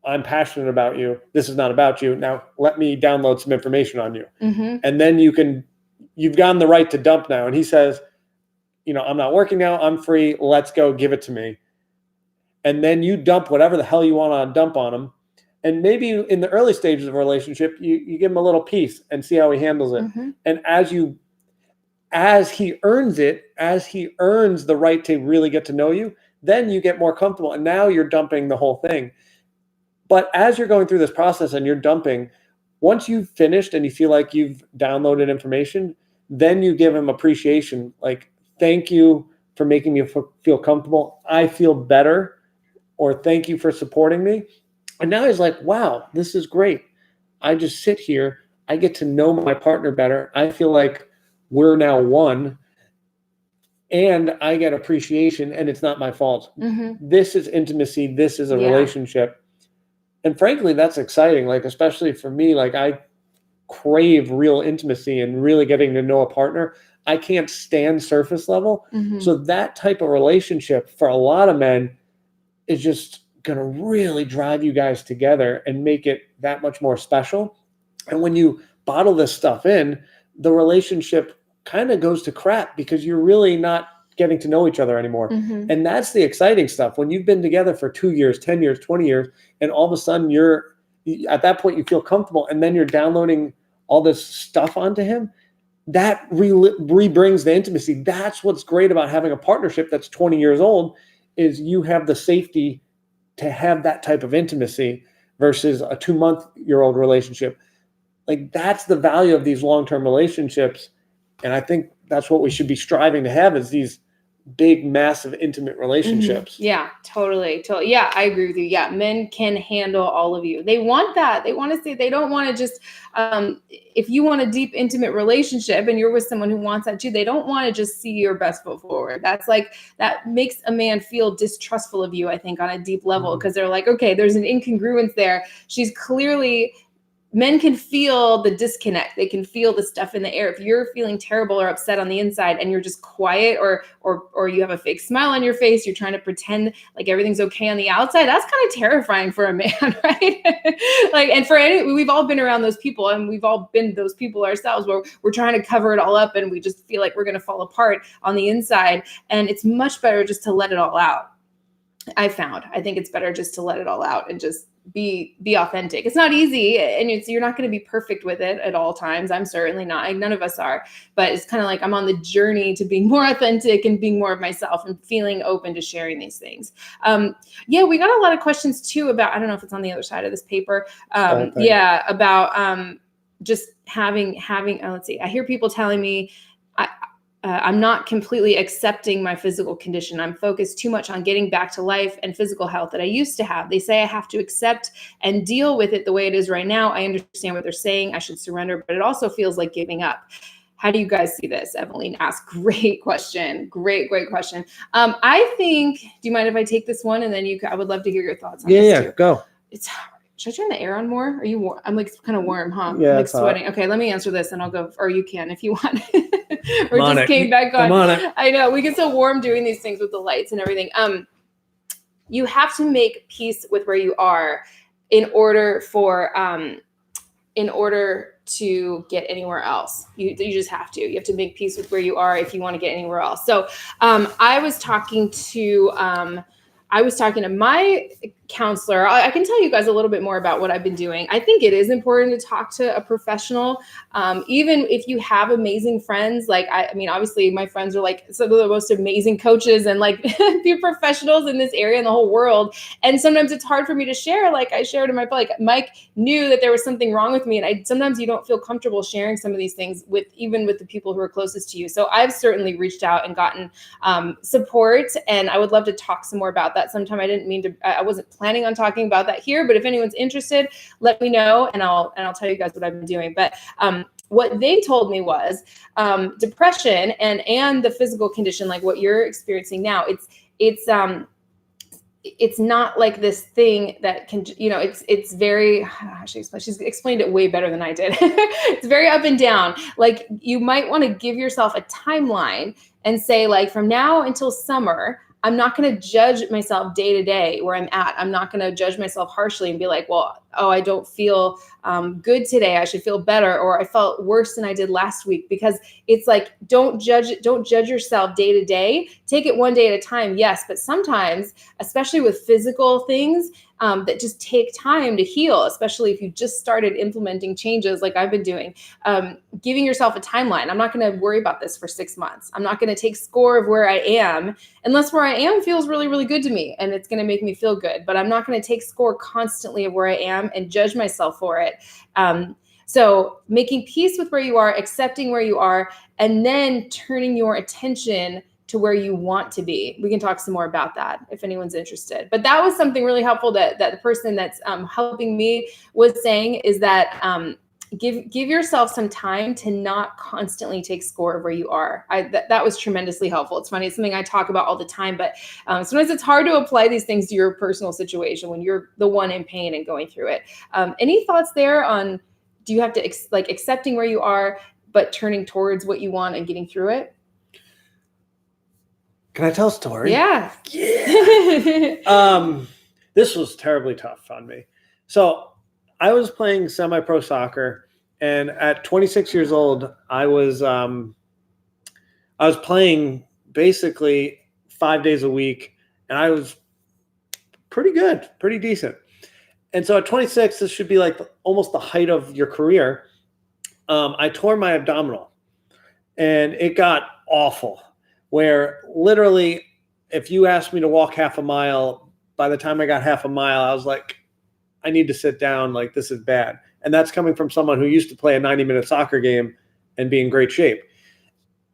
I'm passionate about you. This is not about you. Now, let me download some information on you. And then you've gotten the right to dump now. And he says, I'm not working now. I'm free. Let's go. Give it to me. And then you dump whatever the hell you want to dump on him. And maybe in the early stages of a relationship, you give him a little piece and see how he handles it. And as he earns it, as he earns the right to really get to know you, then you get more comfortable. And now you're dumping the whole thing. But as you're going through this process and you're dumping, once you've finished and you feel like you've downloaded information, then you give him appreciation. Like, thank you for making me feel comfortable. I feel better. Or thank you for supporting me. And now he's like, wow, this is great. I just sit here. I get to know my partner better. I feel like we're now one. And I get appreciation and it's not my fault. This is intimacy. This is a relationship. And frankly, that's exciting. Like, especially for me, like I crave real intimacy and really getting to know a partner. I can't stand surface level. So that type of relationship for a lot of men is just going to really drive you guys together and make it that much more special. And when you bottle this stuff in, the relationship kind of goes to crap because you're really not getting to know each other anymore. And that's the exciting stuff. When you've been together for 2 years, 10 years, 20 years, and all of a sudden at that point you feel comfortable and then you're downloading all this stuff onto him, that re-brings the intimacy. That's what's great about having a partnership that's 20 years old is you have the safety to have that type of intimacy versus a 2-month-old relationship. Like, that's the value of these long-term relationships. And I think that's what we should be striving to have is these big, massive, intimate relationships.
Yeah, totally. Yeah, I agree with you. Yeah, men can handle all of you. They want that. They want to say, they don't want to just, if you want a deep, intimate relationship and you're with someone who wants that too, they don't want to just see your best foot forward. That's like, that makes a man feel distrustful of you, I think, on a deep level, because they're like, okay, there's an incongruence there. She's clearly... Men can feel the disconnect. They can feel the stuff in the air. If you're feeling terrible or upset on the inside and you're just quiet or you have a fake smile on your face, you're trying to pretend like everything's okay on the outside, that's kind of terrifying for a man, right? Like, and we've all been around those people and we've all been those people ourselves where we're trying to cover it all up and we just feel like we're going to fall apart on the inside. And it's much better just to let it all out. I think it's better just to let it all out and just be authentic. It's not easy and you're not going to be perfect with it at all times. I'm certainly not. None of us are, but it's kind of like I'm on the journey to being more authentic and being more of myself and feeling open to sharing these things. We got a lot of questions too about, I don't know if it's on the other side of this paper. About just having, let's see, I hear people telling me, I'm not completely accepting my physical condition. I'm focused too much on getting back to life and physical health that I used to have. They say I have to accept and deal with it the way it is right now. I understand what they're saying. I should surrender, but it also feels like giving up. How do you guys see this? Evelyn asked, great question. Great question. I think, do you mind if I take this one? And then I would love to hear your thoughts on this too.
Go.
should I turn the air on more? Are you warm? I'm like kind of warm, huh?
Yeah,
I'm like
it's hot.
sweating. Okay, let me answer this and I'll go, or you can if you want. Or
I'm on
just
it.
came back on.
I'm on it.
I know, we get so warm doing these things with the lights and everything. You have to make peace with where you are in order to get anywhere else. You just have to. You have to make peace with where you are if you want to get anywhere else. So I was talking to my counselor. I can tell you guys a little bit more about what I've been doing. I think it is important to talk to a professional, even if you have amazing friends. Like, I mean, obviously my friends are like some of the most amazing coaches and like the professionals in this area in the whole world. And sometimes it's hard for me to share. Like I shared in my, like Mike knew that there was something wrong with me. And sometimes you don't feel comfortable sharing some of these things even with the people who are closest to you. So I've certainly reached out and gotten support, and I would love to talk some more about that sometime. I wasn't planning on talking about that here, but if anyone's interested, let me know and I'll tell you guys what I've been doing. But what they told me was depression and the physical condition, like what you're experiencing now, it's not like this thing that can, it's very, she's explained it way better than I did. It's very up and down. Like you might want to give yourself a timeline and say, like, from now until summer, I'm not going to judge myself day to day where I'm at. I'm not going to judge myself harshly and be like, well, I don't feel good today. I should feel better. Or I felt worse than I did last week. Because it's like, don't judge yourself day to day. Take it one day at a time. Yes. But sometimes, especially with physical things that just take time to heal, especially if you just started implementing changes like I've been doing, giving yourself a timeline. I'm not going to worry about this for 6 months. I'm not going to take score of where I am unless where I am feels really, really good to me and it's going to make me feel good. But I'm not going to take score constantly of where I am and judge myself for it. So making peace with where you are, accepting where you are, and then turning your attention to where you want to be. We can talk some more about that if anyone's interested. But that was something really helpful that the person that's helping me was saying, is that give yourself some time to not constantly take score of where you are. That was tremendously helpful. It's funny. It's something I talk about all the time, but sometimes it's hard to apply these things to your personal situation when you're the one in pain and going through it. Any thoughts there on, do you have to accepting where you are, but turning towards what you want and getting through it?
Can I tell a story?
Yeah.
Yeah. This was terribly tough on me. So I was playing semi-pro soccer, and at 26 years old, I was playing basically 5 days a week, and I was pretty good, pretty decent. And so at 26, this should be like almost the height of your career. I tore my abdominal, and it got awful. Where literally, if you asked me to walk half a mile, by the time I got half a mile, I was like, I need to sit down. Like, this is bad. And that's coming from someone who used to play a 90-minute soccer game and be in great shape.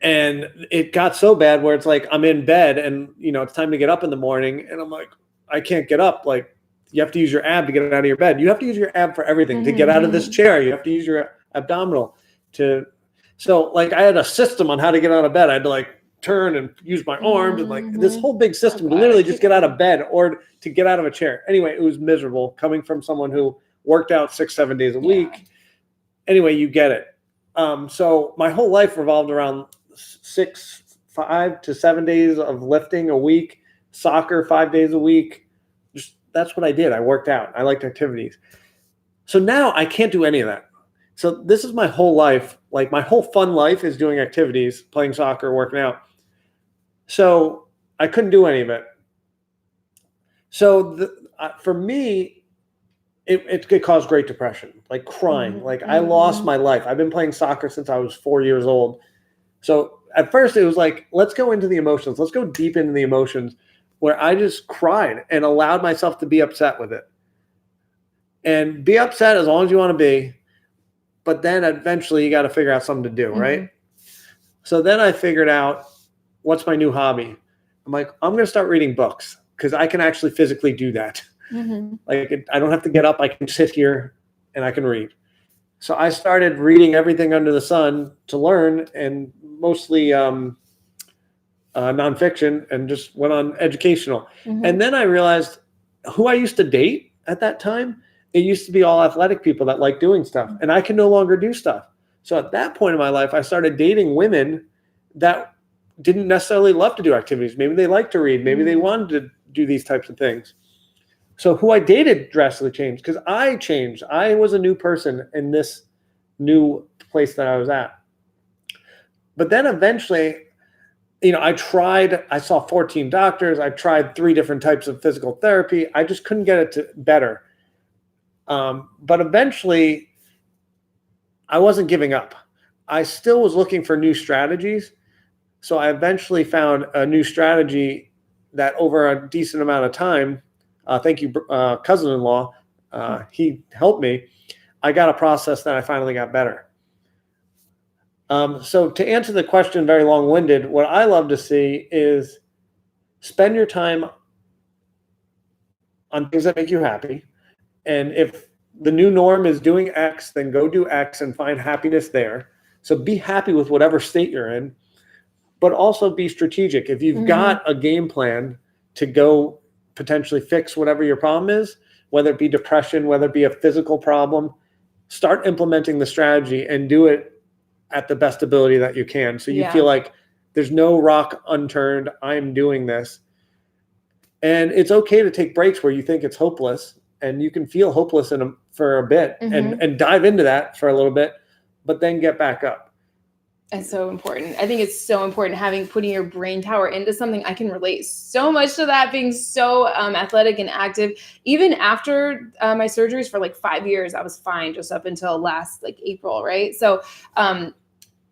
And it got so bad where it's like, I'm in bed and, it's time to get up in the morning. And I'm like, I can't get up. Like, you have to use your ab to get out of your bed. You have to use your ab for everything. To get out of this chair, you have to use your abdominal so like I had a system on how to get out of bed. I had to like turn and use my arms and like this whole big system to literally just get out of bed or to get out of a chair. Anyway, it was miserable coming from someone who worked out 6-7 days a week. Anyway, you get it. So my whole life revolved around 5 to 7 days of lifting a week, soccer 5 days a week. Just that's what I did. I worked out. I liked activities. So now I can't do any of that. So this is my whole life. Like my whole fun life is doing activities, playing soccer, working out. So I couldn't do any of it. So for me, it caused great depression, like crying. Like I lost my life. I've been playing soccer since I was 4 years old. So at first it was like, let's go into the emotions. Let's go deep into the emotions, where I just cried and allowed myself to be upset with it. And be upset as long as you want to be. But then eventually you got to figure out something to do, right? So then I figured out, what's my new hobby? I'm like, I'm going to start reading books because I can actually physically do that. Like I don't have to get up. I can sit here and I can read. So I started reading everything under the sun to learn, and mostly nonfiction, and just went on educational. And then I realized who I used to date at that time. it used to be all athletic people that like doing stuff, and I can no longer do stuff. So at that point in my life, I started dating women that didn't necessarily love to do activities. Maybe they liked to read. Maybe they wanted to do these types of things. So who I dated drastically changed because I changed. I was a new person in this new place that I was at. But then eventually, I saw 14 doctors. I tried 3 different types of physical therapy. I just couldn't get it to better. But eventually, I wasn't giving up. I still was looking for new strategies. So I eventually found a new strategy that over a decent amount of time, thank you, cousin-in-law, he helped me. I got a process that I finally got better. So to answer the question very long-winded, what I love to see is spend your time on things that make you happy. And if the new norm is doing X, then go do X and find happiness there. So be happy with whatever state you're in, but also be strategic. If you've got a game plan to go potentially fix whatever your problem is, whether it be depression, whether it be a physical problem, start implementing the strategy and do it at the best ability that you can. So you feel like there's no rock unturned. I'm doing this. And it's okay to take breaks where you think it's hopeless, and you can feel hopeless for a bit and dive into that for a little bit, but then get back up.
That's so important. I think it's so important putting your brain power into something. I can relate so much to that, being so athletic and active. Even after my surgeries for like 5 years, I was fine just up until last April, right? So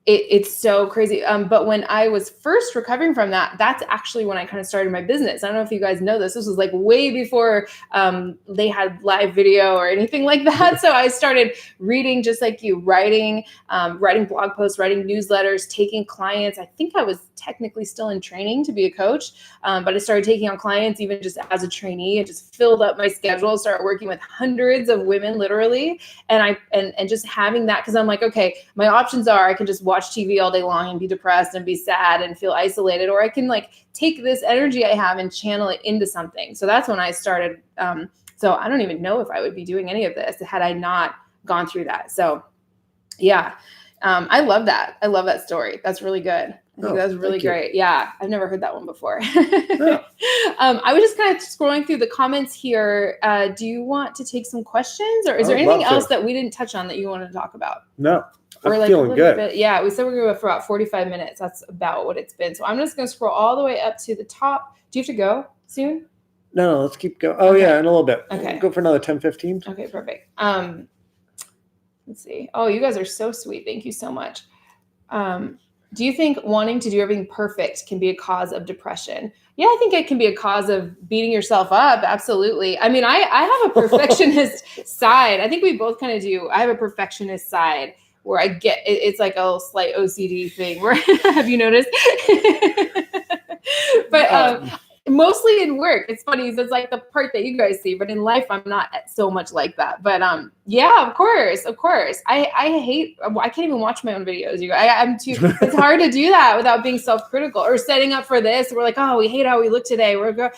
it's so crazy. But when I was first recovering from that, that's actually when I kind of started my business. I don't know if you guys know this. This was way before they had live video or anything like that. So I started reading just like you, writing blog posts, writing newsletters, taking clients. I think I was technically still in training to be a coach, but I started taking on clients even just as a trainee and just filled up my schedule, started working with hundreds of women literally. And just having that, because I'm like, okay, my options are I can just watch TV all day long and be depressed and be sad and feel isolated, or I can take this energy I have and channel it into something. So that's when I started. So I don't even know if I would be doing any of this had I not gone through that. So yeah, I love that. I love that story. That's really good. I think that was really great. Yeah, I've never heard that one before. I was just kind of scrolling through the comments here. Do you want to take some questions, or is there anything else that we didn't touch on that you wanted to talk about?
No. I'm feeling good.
We said we're going to go for about 45 minutes. That's about what it's been. So I'm just going to scroll all the way up to the top. Do you have to go soon?
No, let's keep going. Oh, okay. Yeah, in a little bit.
Okay.
We'll go for another 10, 15.
Okay, perfect. Let's see. Oh, you guys are so sweet. Thank you so much. Do you think wanting to do everything perfect can be a cause of depression? Yeah, I think it can be a cause of beating yourself up. Absolutely. I mean, I have a perfectionist side. I think we both kind of do. I have a perfectionist side where I get, it's like a slight OCD thing where, have you noticed? But mostly in work. It's funny. It's like the part that you guys see, but in life, I'm not so much like that. But yeah, of course. I can't even watch my own videos. It's hard to do that without being self-critical or setting up for this. We're like, oh, we hate how we look today. We're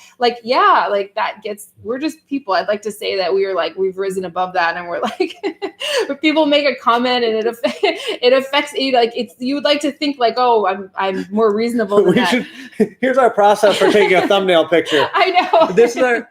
just people. I'd like to say that we've risen above that. And we're like, when people make a comment and it affects you, you would like to think oh, I'm more reasonable than that.
Here's our process for taking a thumbnail picture.
I know.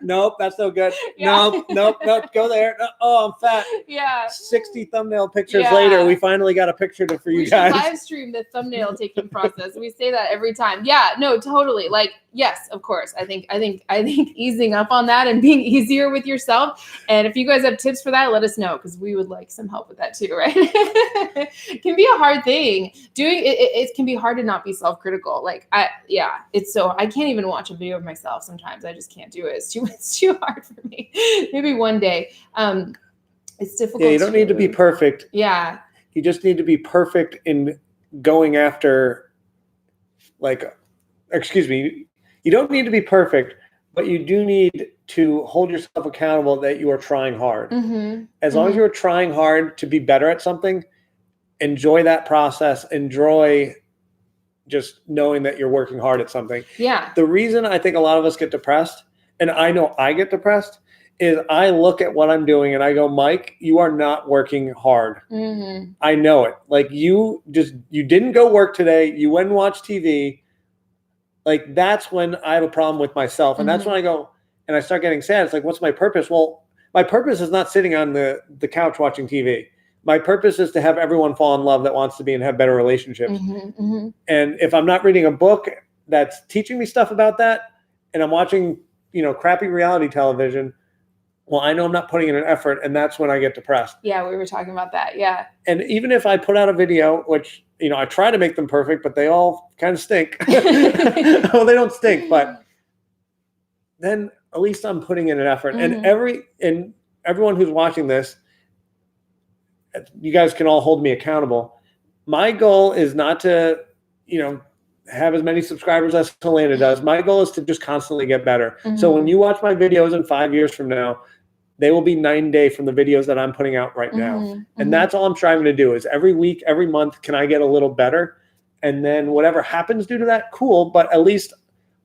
Nope, that's no good. Yeah. Nope, go there. Oh, I'm fat.
Yeah.
60 thumbnail pictures later, we finally got a picture for you guys.
We should live stream the thumbnail taking process. We say that every time. Yeah, no, totally. Yes, of course. I think easing up on that and being easier with yourself. And if you guys have tips for that, let us know, because we would like some help with that too, right? It can be a hard thing. Doing it can be hard to not be self-critical. I can't even watch a video of myself sometimes. I just can't do it. It's too hard for me. Maybe one day. It's difficult.
Yeah, you don't need to be perfect.
Yeah.
You just need to be perfect in going after, you don't need to be perfect, but you do need to hold yourself accountable that you are trying hard.
Mm-hmm.
As long as you're trying hard to be better at something, enjoy that process. Enjoy just knowing that you're working hard at something.
Yeah.
The reason I think a lot of us get depressed, and I know I get depressed, is I look at what I'm doing and I go, Mike, you are not working hard.
Mm-hmm.
I know it. Like you didn't go work today. You went and watched TV. Like that's when I have a problem with myself. And that's when I go and I start getting sad. It's like, what's my purpose? Well, my purpose is not sitting on the couch watching TV. My purpose is to have everyone fall in love that wants to be and have better relationships. And if I'm not reading a book that's teaching me stuff about that, and I'm watching, crappy reality television, well, I know I'm not putting in an effort, and that's when I get depressed.
Yeah, we were talking about that. Yeah.
And even if I put out a video, which, I try to make them perfect, but they all kind of stink. Well, they don't stink, but then at least I'm putting in an effort. And everyone who's watching this, you guys can all hold me accountable. My goal is not to, have as many subscribers as Helena does. My goal is to just constantly get better. So when you watch my videos in 5 years from now, they will be 9 day from the videos that I'm putting out right now. And that's all I'm striving to do is every week, every month, can I get a little better? And then whatever happens due to that, cool. But at least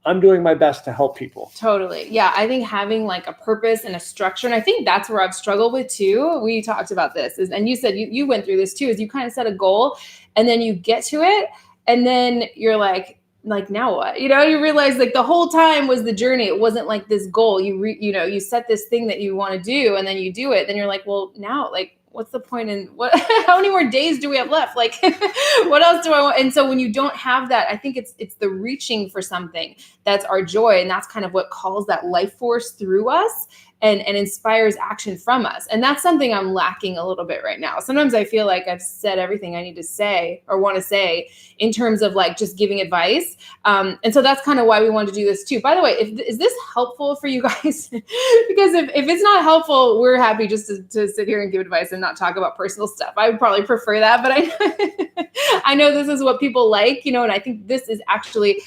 I'm doing my best to help people.
Totally. Yeah. I think having like a purpose and a structure, and I think that's where I've struggled with too. We talked about this and you said you went through this too, is you kind of set a goal and then you get to it. And then you're like now what? You realize like the whole time was the journey. It wasn't like this goal. You set this thing that you want to do, and then you do it. Then you're like, well, now like, what's the point in what? How many more days do we have left? Like, what else do I want? And so when you don't have that, I think it's the reaching for something that's our joy, and that's kind of what calls that life force through us. And inspires action from us. And that's something I'm lacking a little bit right now. Sometimes I feel like I've said everything I need to say or want to say in terms of like just giving advice. And so that's kind of why we wanted to do this too. By the way, is this helpful for you guys? Because if it's not helpful, we're happy just to sit here and give advice and not talk about personal stuff. I would probably prefer that, but I know this is what people like, and I think this is actually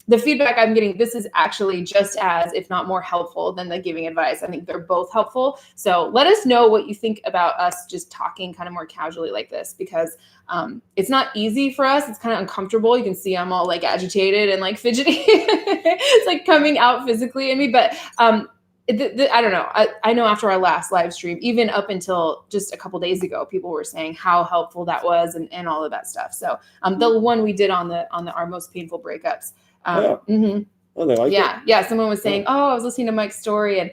the feedback I'm getting, this is actually just as, if not more helpful than the giving advice. I think they're both helpful. So let us know what you think about us just talking kind of more casually like this, because it's not easy for us. It's kind of uncomfortable. You can see I'm all like agitated and like fidgety. It's like coming out physically in me. But I don't know. I know after our last live stream, even up until just a couple days ago, people were saying how helpful that was and all of that stuff. So the one we did on our most painful breakups.
Oh, they like it?
Yeah. Someone was saying, I was listening to Mike's story and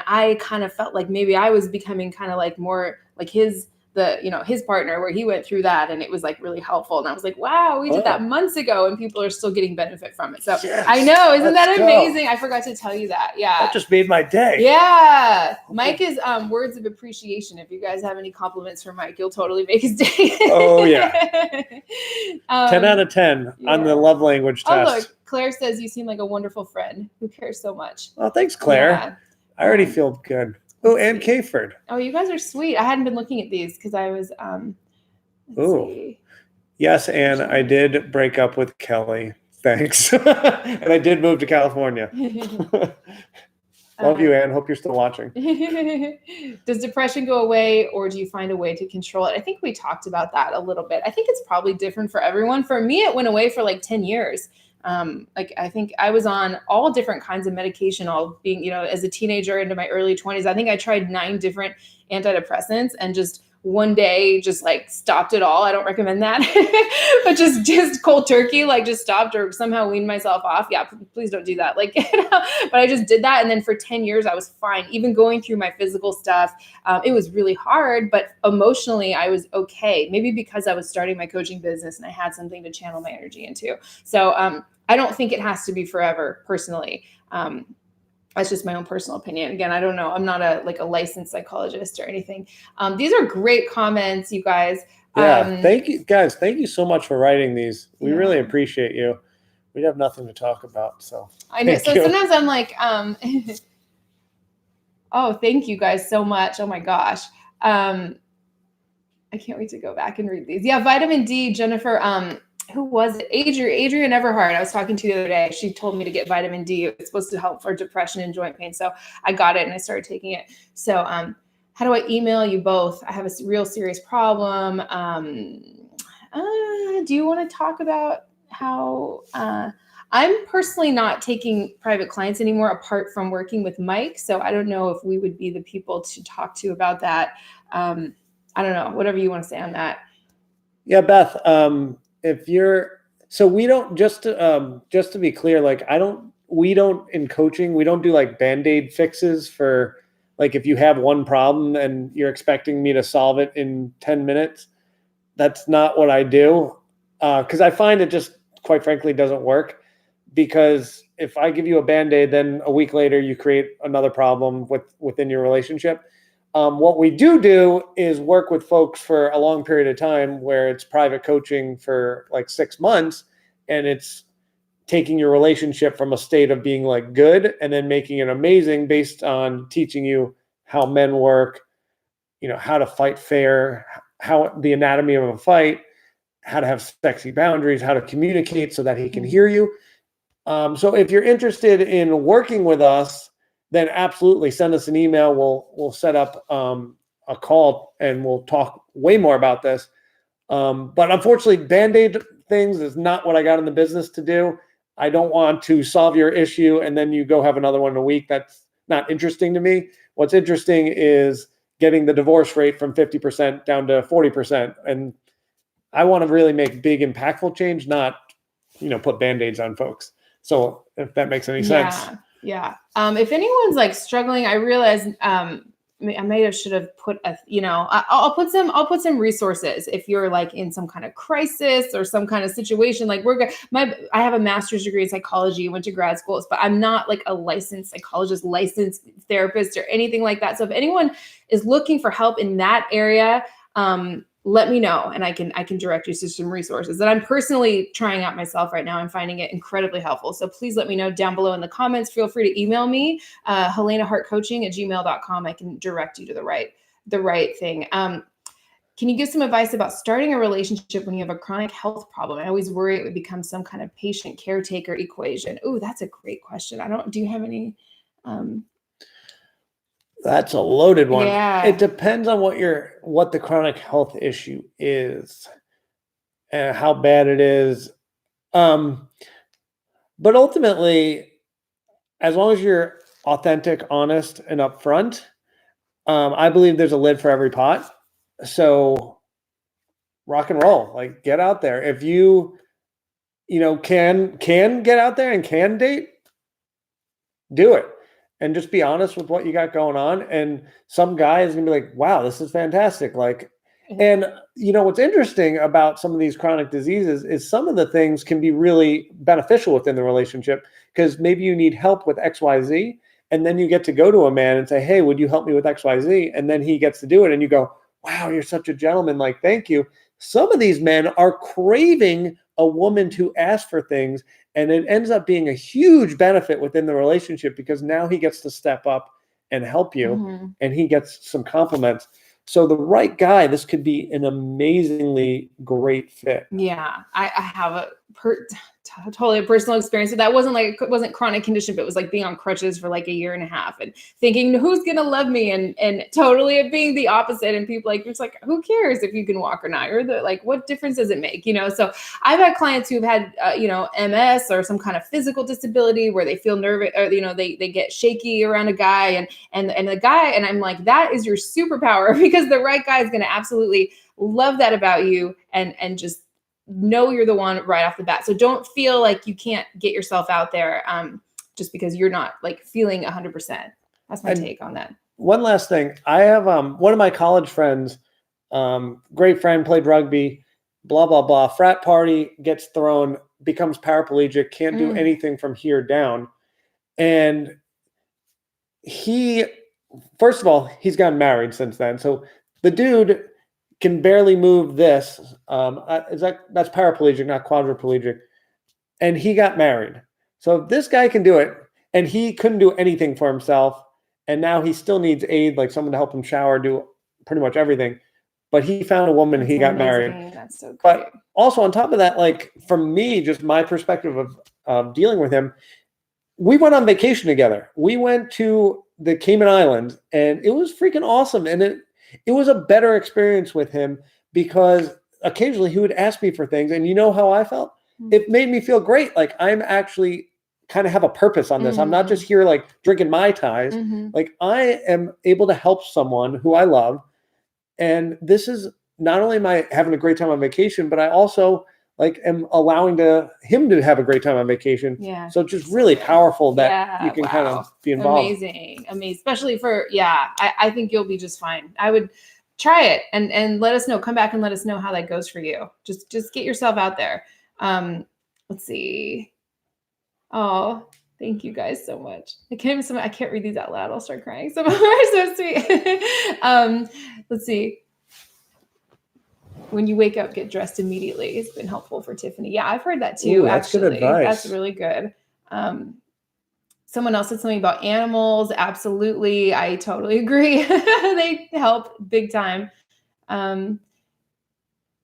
I kind of felt like maybe I was becoming kind of like more like his partner, where he went through that and it was like really helpful. And I was like, wow, we did that months ago and people are still getting benefit from it. So yes, I know, isn't that amazing? I forgot to tell you that. Yeah.
That just made my day.
Yeah. Mike is words of appreciation. If you guys have any compliments for Mike, you'll totally make his day.
Oh yeah. 10 out of 10 on the love language test.
Oh, look, Claire says you seem like a wonderful friend who cares so much.
Oh, thanks, Claire. Yeah. I already feel good. Oh, and Kayford.
Oh, you guys are sweet. I hadn't been looking at these because I was see.
Yes, and I did break up with Kelly. Thanks. And I did move to California. Love you, Ann. Hope you're still watching.
Does depression go away, or do you find a way to control it? I think we talked about that a little bit. I think it's probably different for everyone. For me, it went away for like 10 years. I think I was on all different kinds of medication, all being, as a teenager into my early 20s. I think I tried 9 different antidepressants and just one day just like stopped it all. I don't recommend that, but just cold turkey, like just stopped or somehow weaned myself off. Yeah, please don't do that. Like, but I just did that. And then for 10 years, I was fine. Even going through my physical stuff, it was really hard, but emotionally I was okay. Maybe because I was starting my coaching business and I had something to channel my energy into. So, I don't think it has to be forever personally. That's just my own personal opinion. Again, I don't know. I'm not a licensed psychologist or anything. These are great comments, you guys.
Yeah, thank you, guys. Thank you so much for writing these. We really appreciate you. We have nothing to talk about, so
I know. So sometimes I'm like, oh, thank you guys so much. Oh my gosh. I can't wait to go back and read these. Yeah, vitamin D, Jennifer. Who was it? Adrian Everhart. I was talking to the other day. She told me to get vitamin D. It's supposed to help for depression and joint pain. So I got it and I started taking it. So how do I email you both? I have a real serious problem. Do you want to talk about how I'm personally not taking private clients anymore apart from working with Mike. So I don't know if we would be the people to talk to about that. I don't know, whatever you want to say on that.
Yeah, Beth, if you're, so we don't, just to be clear, like we don't in coaching, we don't do like Band-Aid fixes for like, if you have one problem and you're expecting me to solve it in 10 minutes, that's not what I do. Cause I find it just, quite frankly, doesn't work, because if I give you a Band-Aid, then a week later you create another problem within your relationship. What we do is work with folks for a long period of time, where it's private coaching for like 6 months, and it's taking your relationship from a state of being like good and then making it amazing based on teaching you how men work, how to fight fair, how the anatomy of a fight, how to have sexy boundaries, how to communicate so that he can hear you. So if you're interested in working with us, then absolutely send us an email. We'll set up a call and we'll talk way more about this. But unfortunately, Band-Aid things is not what I got in the business to do. I don't want to solve your issue and then you go have another one in a week. That's not interesting to me. What's interesting is getting the divorce rate from 50% down to 40%. And I want to really make big, impactful change, not, put Band-Aids on folks. So if that makes any sense.
Yeah. If anyone's like struggling, I realize I should have put I'll put some resources if you're like in some kind of crisis or some kind of situation. Like I have a master's degree in psychology, went to grad schools, but I'm not like a licensed psychologist, licensed therapist or anything like that. So if anyone is looking for help in that area, let me know and I can direct you to some resources that I'm personally trying out myself right now. I'm finding it incredibly helpful. So please let me know down below in the comments. Feel free to email me, HelenaHartCoaching@gmail.com. I can direct you to the right thing. Can you give some advice about starting a relationship when you have a chronic health problem? I always worry it would become some kind of patient caretaker equation. Oh, that's a great question. Do you have any?
That's a loaded one.
Yeah.
It depends on what the chronic health issue is and how bad it is. But ultimately, as long as you're authentic, honest, and upfront, I believe there's a lid for every pot. So rock and roll, like get out there. If you can get out there and can date, do it. And just be honest with what you got going on. And some guy is going to be like, wow, this is fantastic. Like, and what's interesting about some of these chronic diseases is some of the things can be really beneficial within the relationship, because maybe you need help with XYZ. And then you get to go to a man and say, hey, would you help me with XYZ? And then he gets to do it. And you go, wow, you're such a gentleman. Like, thank you. Some of these men are craving a woman to ask for things. And it ends up being a huge benefit within the relationship, because now he gets to step up and help you, and he gets some compliments. So the right guy, this could be an amazingly great fit.
Yeah, I have totally a personal experience. So that wasn't chronic condition, but it was like being on crutches for like a year and a half and thinking who's gonna love me, and totally it being the opposite. And people like, it's like, who cares if you can walk or not? Or like, what difference does it make? So I've had clients who've had MS or some kind of physical disability where they feel nervous, or they get shaky around a guy, and the guy, and I'm like, that is your superpower, because the right guy is gonna absolutely love that about you and just know you're the one right off the bat. So don't feel like you can't get yourself out there just because you're not like feeling 100%. That's my take on that.
One last thing. I have one of my college friends, great friend, played rugby, blah, blah, blah. Frat party, gets thrown, becomes paraplegic, can't do anything from here down. And first of all, he's gotten married since then. So the dude can barely move this. That's paraplegic, not quadriplegic. And he got married. So this guy can do it. And he couldn't do anything for himself. And now he still needs aid, like someone to help him shower, do pretty much everything. But he found a woman, he got married.
That's so great.
But also on top of that, like for me, just my perspective of dealing with him, we went on vacation together. We went to the Cayman Islands, and it was freaking awesome. And it was a better experience with him, because occasionally he would ask me for things. And you know how I felt? it made me feel great. Like I'm actually kind of have a purpose on this. I'm not just here like drinking Mai Tais. Like I am able to help someone who I love. And this is not only am I having a great time on vacation, but I also like am allowing him to have a great time on vacation.
Yeah.
So it's just really powerful that you can kind of be involved.
Amazing. Especially for, I think you'll be just fine. I would try it and let us know, come back and let us know how that goes for you. Just get yourself out there. Let's see. Oh, thank you guys so much. I can't read these out loud. I'll start crying. Some of them are so sweet. Let's see. When you wake up, get dressed immediately. It's been helpful for Tiffany. Yeah, I've heard that too.
Ooh, that's
actually,
good advice.
That's really good. Someone else said something about animals. Absolutely, I totally agree. They help big time.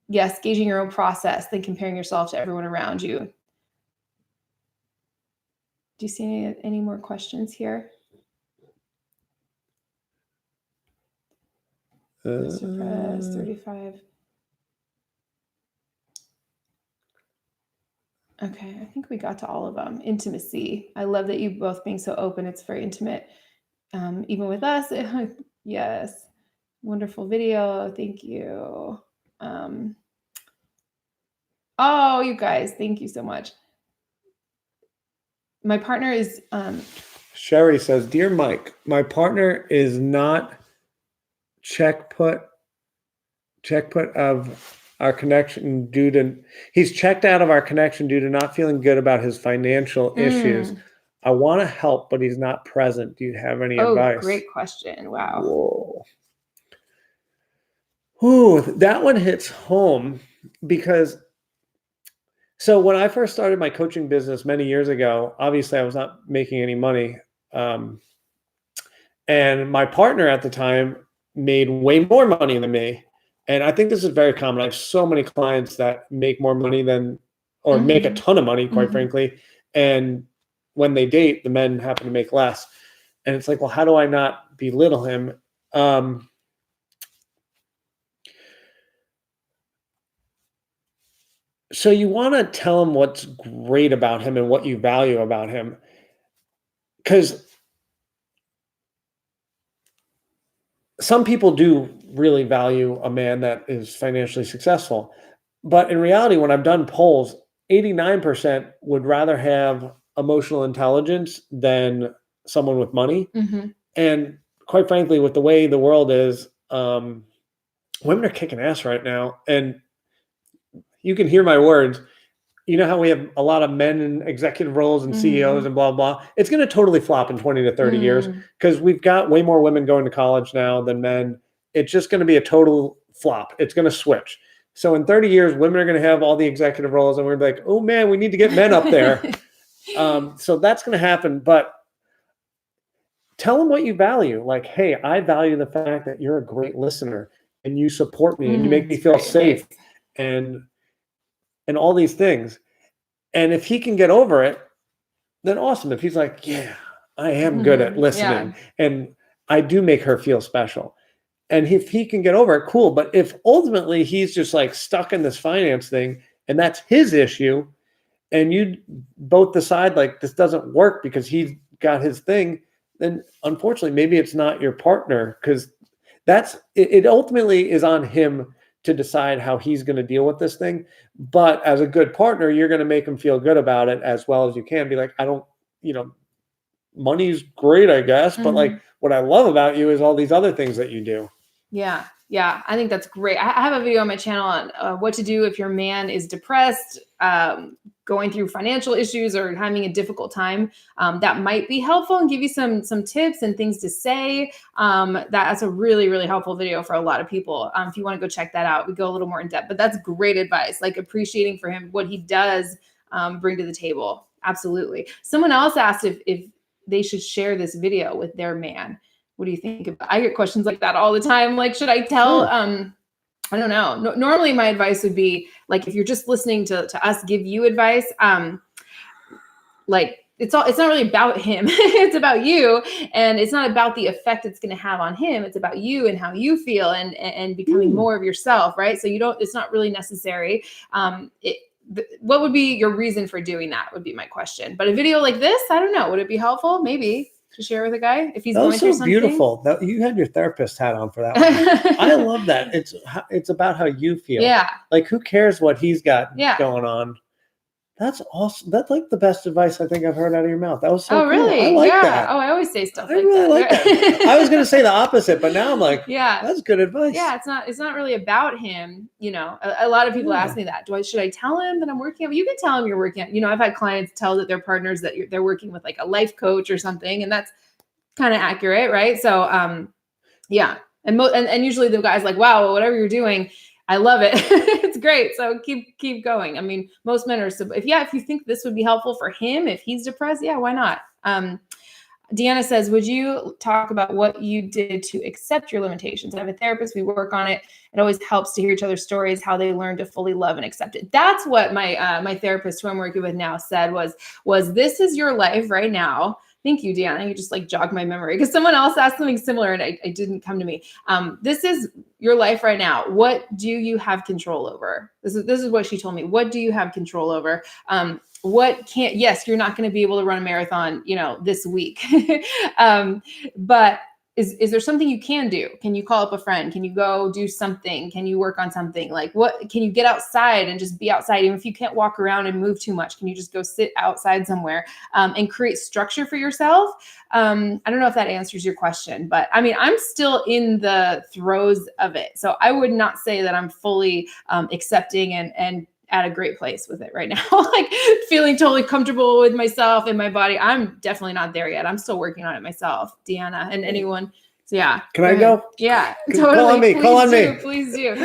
Yes, gauging your own process, then comparing yourself to everyone around you. Do you see any more questions here? Suppress 35. Okay, I think we got to all of them. Intimacy. I love that you both being so open. It's very intimate. Even with us. Yes. Wonderful video. Thank you. Oh, you guys, thank you so much. My partner is
Sherry says, "Dear Mike, my partner is not check put of our connection he's checked out of our connection due to not feeling good about his financial issues. I want to help, but he's not present. Do you have any advice?"
Great question. Wow.
Whoa. Ooh, that one hits home because so when I first started my coaching business many years ago, obviously I was not making any money. And my partner at the time made way more money than me. And I think this is very common. I have so many clients that make more money or make a ton of money, quite frankly. And when they date, the men happen to make less. And it's like, well, how do I not belittle him? So you want to tell him what's great about him and what you value about him. Because some people do really value a man that is financially successful. But in reality, when I've done polls, 89% would rather have emotional intelligence than someone with money. And quite frankly, with the way the world is, women are kicking ass right now. And you can hear my words. You know how we have a lot of men in executive roles and CEOs and blah, blah. It's going to totally flop in 20 to 30 years because we've got way more women going to college now than men. It's just going to be a total flop. It's going to switch. So in 30 years, women are going to have all the executive roles and we're like, oh man, we need to get men up there. So that's going to happen. But tell them what you value. Like, hey, I value the fact that you're a great listener and you support me and you make me feel safe and all these things. And if he can get over it, then awesome. If he's like, yeah, I am good at listening and I do make her feel special. And if he can get over it, cool. But if ultimately he's just like stuck in this finance thing and that's his issue and you both decide like this doesn't work because he's got his thing, then unfortunately, maybe it's not your partner because it ultimately is on him to decide how he's going to deal with this thing. But as a good partner, you're going to make him feel good about it as well as you can. Be like, money's great, I guess. But like what I love about you is all these other things that you do.
Yeah. Yeah. I think that's great. I have a video on my channel on what to do if your man is depressed, going through financial issues or having a difficult time. That might be helpful and give you some tips and things to say. That's a really, really helpful video for a lot of people. If you want to go check that out, we go a little more in depth, but that's great advice, like appreciating for him what he does bring to the table. Absolutely. Someone else asked if they should share this video with their man. What do you think? I get questions like that all the time. Like, should I tell, I don't know. Normally my advice would be like, if you're just listening to us give you advice, like it's not really about him. It's about you. And it's not about the effect it's going to have on him. It's about you and how you feel and becoming more of yourself. Right. So it's not really necessary. what would be your reason for doing that would be my question. But a video like this, I don't know. Would it be helpful? Maybe to share with a guy if he's going through something.
Beautiful. You had your therapist hat on for that one. I love that. It's about how you feel.
Yeah.
Like, who cares what he's got going on? That's awesome. That's like the best advice I think I've heard out of your mouth. That was so cool.
Really?
I like that.
Oh, I always say stuff
I really like that. I was going to say the opposite, but now I'm like, that's good advice.
Yeah, it's not really about him. You know, a lot of people ask me that. Should I tell him that I'm working on? You can tell him you're working on. You know, I've had clients tell that their partners that they're working with like a life coach or something, and that's kind of accurate, right? So, yeah, and usually the guy's like, wow, well, whatever you're doing, I love it. It's great. So keep going. I mean, most men are, if you think this would be helpful for him, if he's depressed, yeah, why not? Deanna says, would you talk about what you did to accept your limitations? I have a therapist. We work on it. It always helps to hear each other's stories, how they learn to fully love and accept it. That's what my therapist who I'm working with now said was this is your life right now. Thank you, Deanna. You just like jogged my memory because someone else asked something similar and it didn't come to me. This is your life right now. What do you have control over? This is what she told me. What do you have control over? Yes, you're not going to be able to run a marathon, this week. But is there something you can do? Can you call up a friend? Can you go do something? Can you work on something? Like can you get outside and just be outside? Even if you can't walk around and move too much, can you just go sit outside somewhere and create structure for yourself? I don't know if that answers your question, but I mean, I'm still in the throes of it. So I would not say that I'm fully accepting and at a great place with it right now, like feeling totally comfortable with myself and my body. I'm definitely not there yet. I'm still working on it myself, Deanna, and anyone. So yeah.
Can I go?
Yeah, totally.
Call on me.
Please do.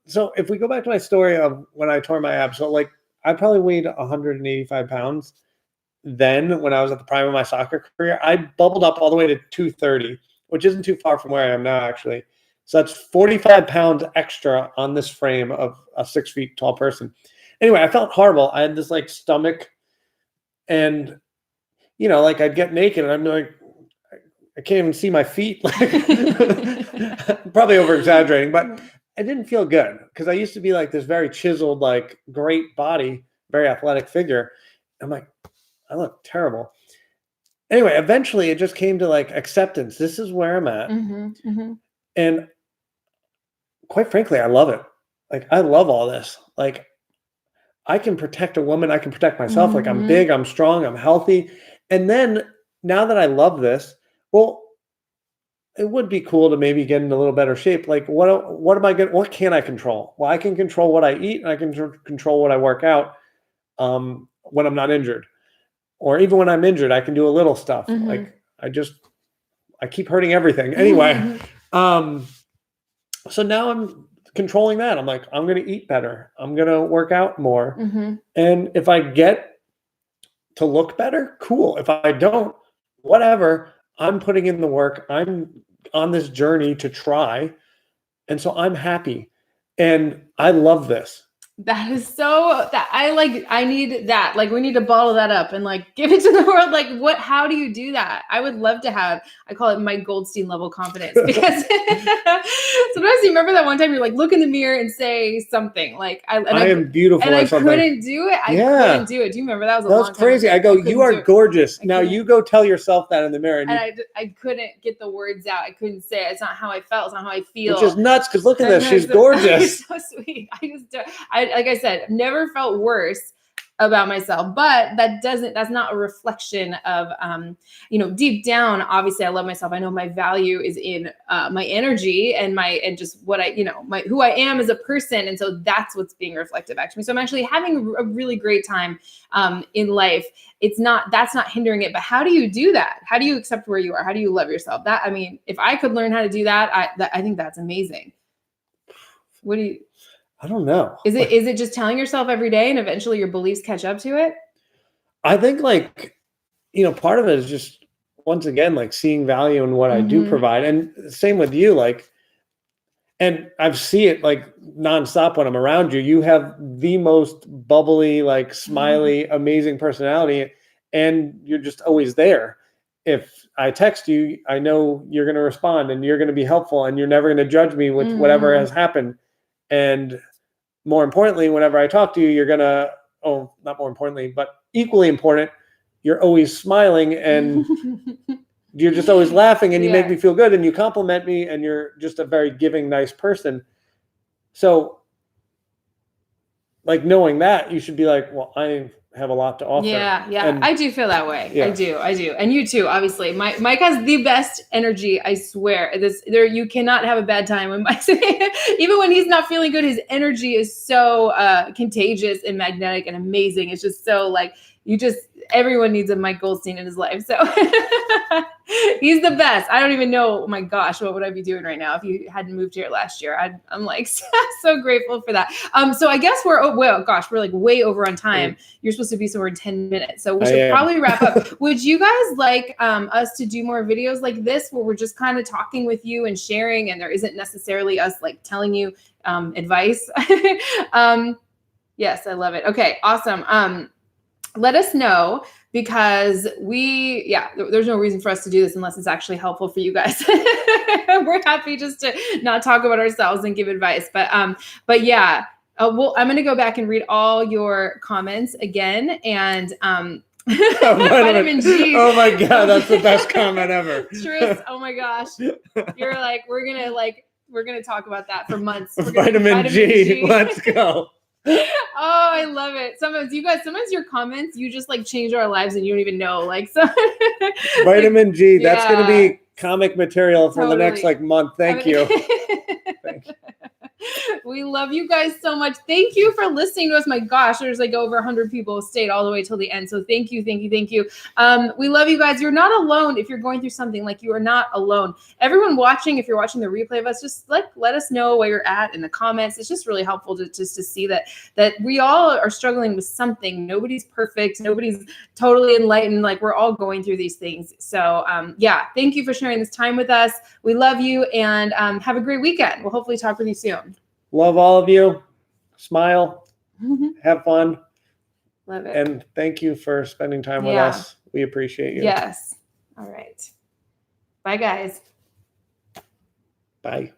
So if we go back to my story of when I tore my abs, so like I probably weighed 185 pounds. Then when I was at the prime of my soccer career, I bubbled up all the way to 230, which isn't too far from where I am now, actually. So that's 45 pounds extra on this frame of a 6 feet tall person. Anyway, I felt horrible. I had this like stomach and, like I'd get naked and I'm like, I can't even see my feet. Probably over exaggerating, but I didn't feel good because I used to be like this very chiseled, like great body, very athletic figure. I'm like, I look terrible. Anyway, eventually it just came to like acceptance. This is where I'm at.
Mm-hmm, mm-hmm.
And quite frankly, I love it. Like, I love all this. Like, I can protect a woman. I can protect myself.
Mm-hmm.
Like, I'm big, I'm strong, I'm healthy. And then now that I love this, well, it would be cool to maybe get in a little better shape. Like, what can I control? Well, I can control what I eat and I can control what I work out when I'm not injured. Or even when I'm injured, I can do a little stuff.
Mm-hmm.
Like, I keep hurting everything. Anyway, so now I'm controlling that. I'm like, I'm going to eat better. I'm going to work out more.
Mm-hmm.
And if I get to look better, cool. If I don't, whatever, I'm putting in the work. I'm on this journey to try. And so I'm happy. And I love this.
That is I need that. Like, we need to bottle that up and like give it to the world. Like, how do you do that? I would love to have, I call it Mike Goldstein level confidence, because sometimes you remember that one time you're like, look in the mirror and say something like, I
am beautiful.
And I couldn't do it. I couldn't do it. Do you remember that was a long time
crazy.
ago.
I go, you are gorgeous. Now you go tell yourself that in the mirror.
And I couldn't get the words out. I couldn't say it. It's not how I felt. It's not how I feel.
Which is nuts, because look at this. She's gorgeous.
So sweet. Like I said, never felt worse about myself, but that's not a reflection of, deep down, obviously I love myself. I know my value is in my energy and just what who I am as a person. And so that's what's being reflected back to me. So I'm actually having a really great time in life. That's not hindering it, but how do you do that? How do you accept where you are? How do you love yourself? If I could learn how to do that, I think that's amazing.
I don't know.
Is it just telling yourself every day and eventually your beliefs catch up to it?
I think part of it is just, once again, like seeing value in what I do provide. And same with you, and I see it like nonstop when I'm around you. You have the most bubbly, like smiley, amazing personality, and you're just always there. If I text you, I know you're going to respond and you're going to be helpful and you're never going to judge me with whatever has happened. And more importantly, whenever I talk to you, you're gonna, oh, not more importantly, but equally important, you're always smiling and you're just always laughing and you make me feel good and you compliment me and you're just a very giving, nice person. So like knowing that, you should be like, well, I have a lot to offer.
Yeah.
And
I do feel that way.
Yeah.
I do. And you too, obviously. Mike has the best energy, I swear. You cannot have a bad time when Mike's even when he's not feeling good, his energy is so contagious and magnetic and amazing. It's just so like everyone needs a Mike Goldstein in his life. So he's the best. I don't even know, oh my gosh, what would I be doing right now if you hadn't moved here last year? I'm like so grateful for that. So I guess we're like way over on time. You're supposed to be somewhere in 10 minutes. So we should probably wrap up. Would you guys like us to do more videos like this where we're just kind of talking with you and sharing and there isn't necessarily us like telling you advice? Yes, I love it. Okay, awesome. Let us know because there's no reason for us to do this unless it's actually helpful for you guys. We're happy just to not talk about ourselves and give advice. But yeah, I'm going to go back and read all your comments again. And vitamin G.
Oh my God, that's the best comment ever.
Tris, oh my gosh. You're like, we're going to talk about that for months.
Vitamin G. Let's go.
Oh, I love it. Sometimes your comments, you just like change our lives and you don't even know. Like so
Vitamin G, that's gonna be comic material for the next like month. Thank you. Thank you.
We love you guys so much. Thank you for listening to us. My gosh, there's like over 100 people who stayed all the way till the end. So thank you. We love you guys. You're not alone if you're going through something. Like you are not alone. Everyone watching, if you're watching the replay of us, just like let us know where you're at in the comments. It's just really helpful to see that we all are struggling with something. Nobody's perfect. Nobody's totally enlightened. Like we're all going through these things. So thank you for sharing this time with us. We love you and have a great weekend. We'll hopefully talk with you soon.
Love all of you. Smile. Have fun.
Love it.
And thank you for spending time with us. We appreciate you.
Yes. All right. Bye, guys.
Bye.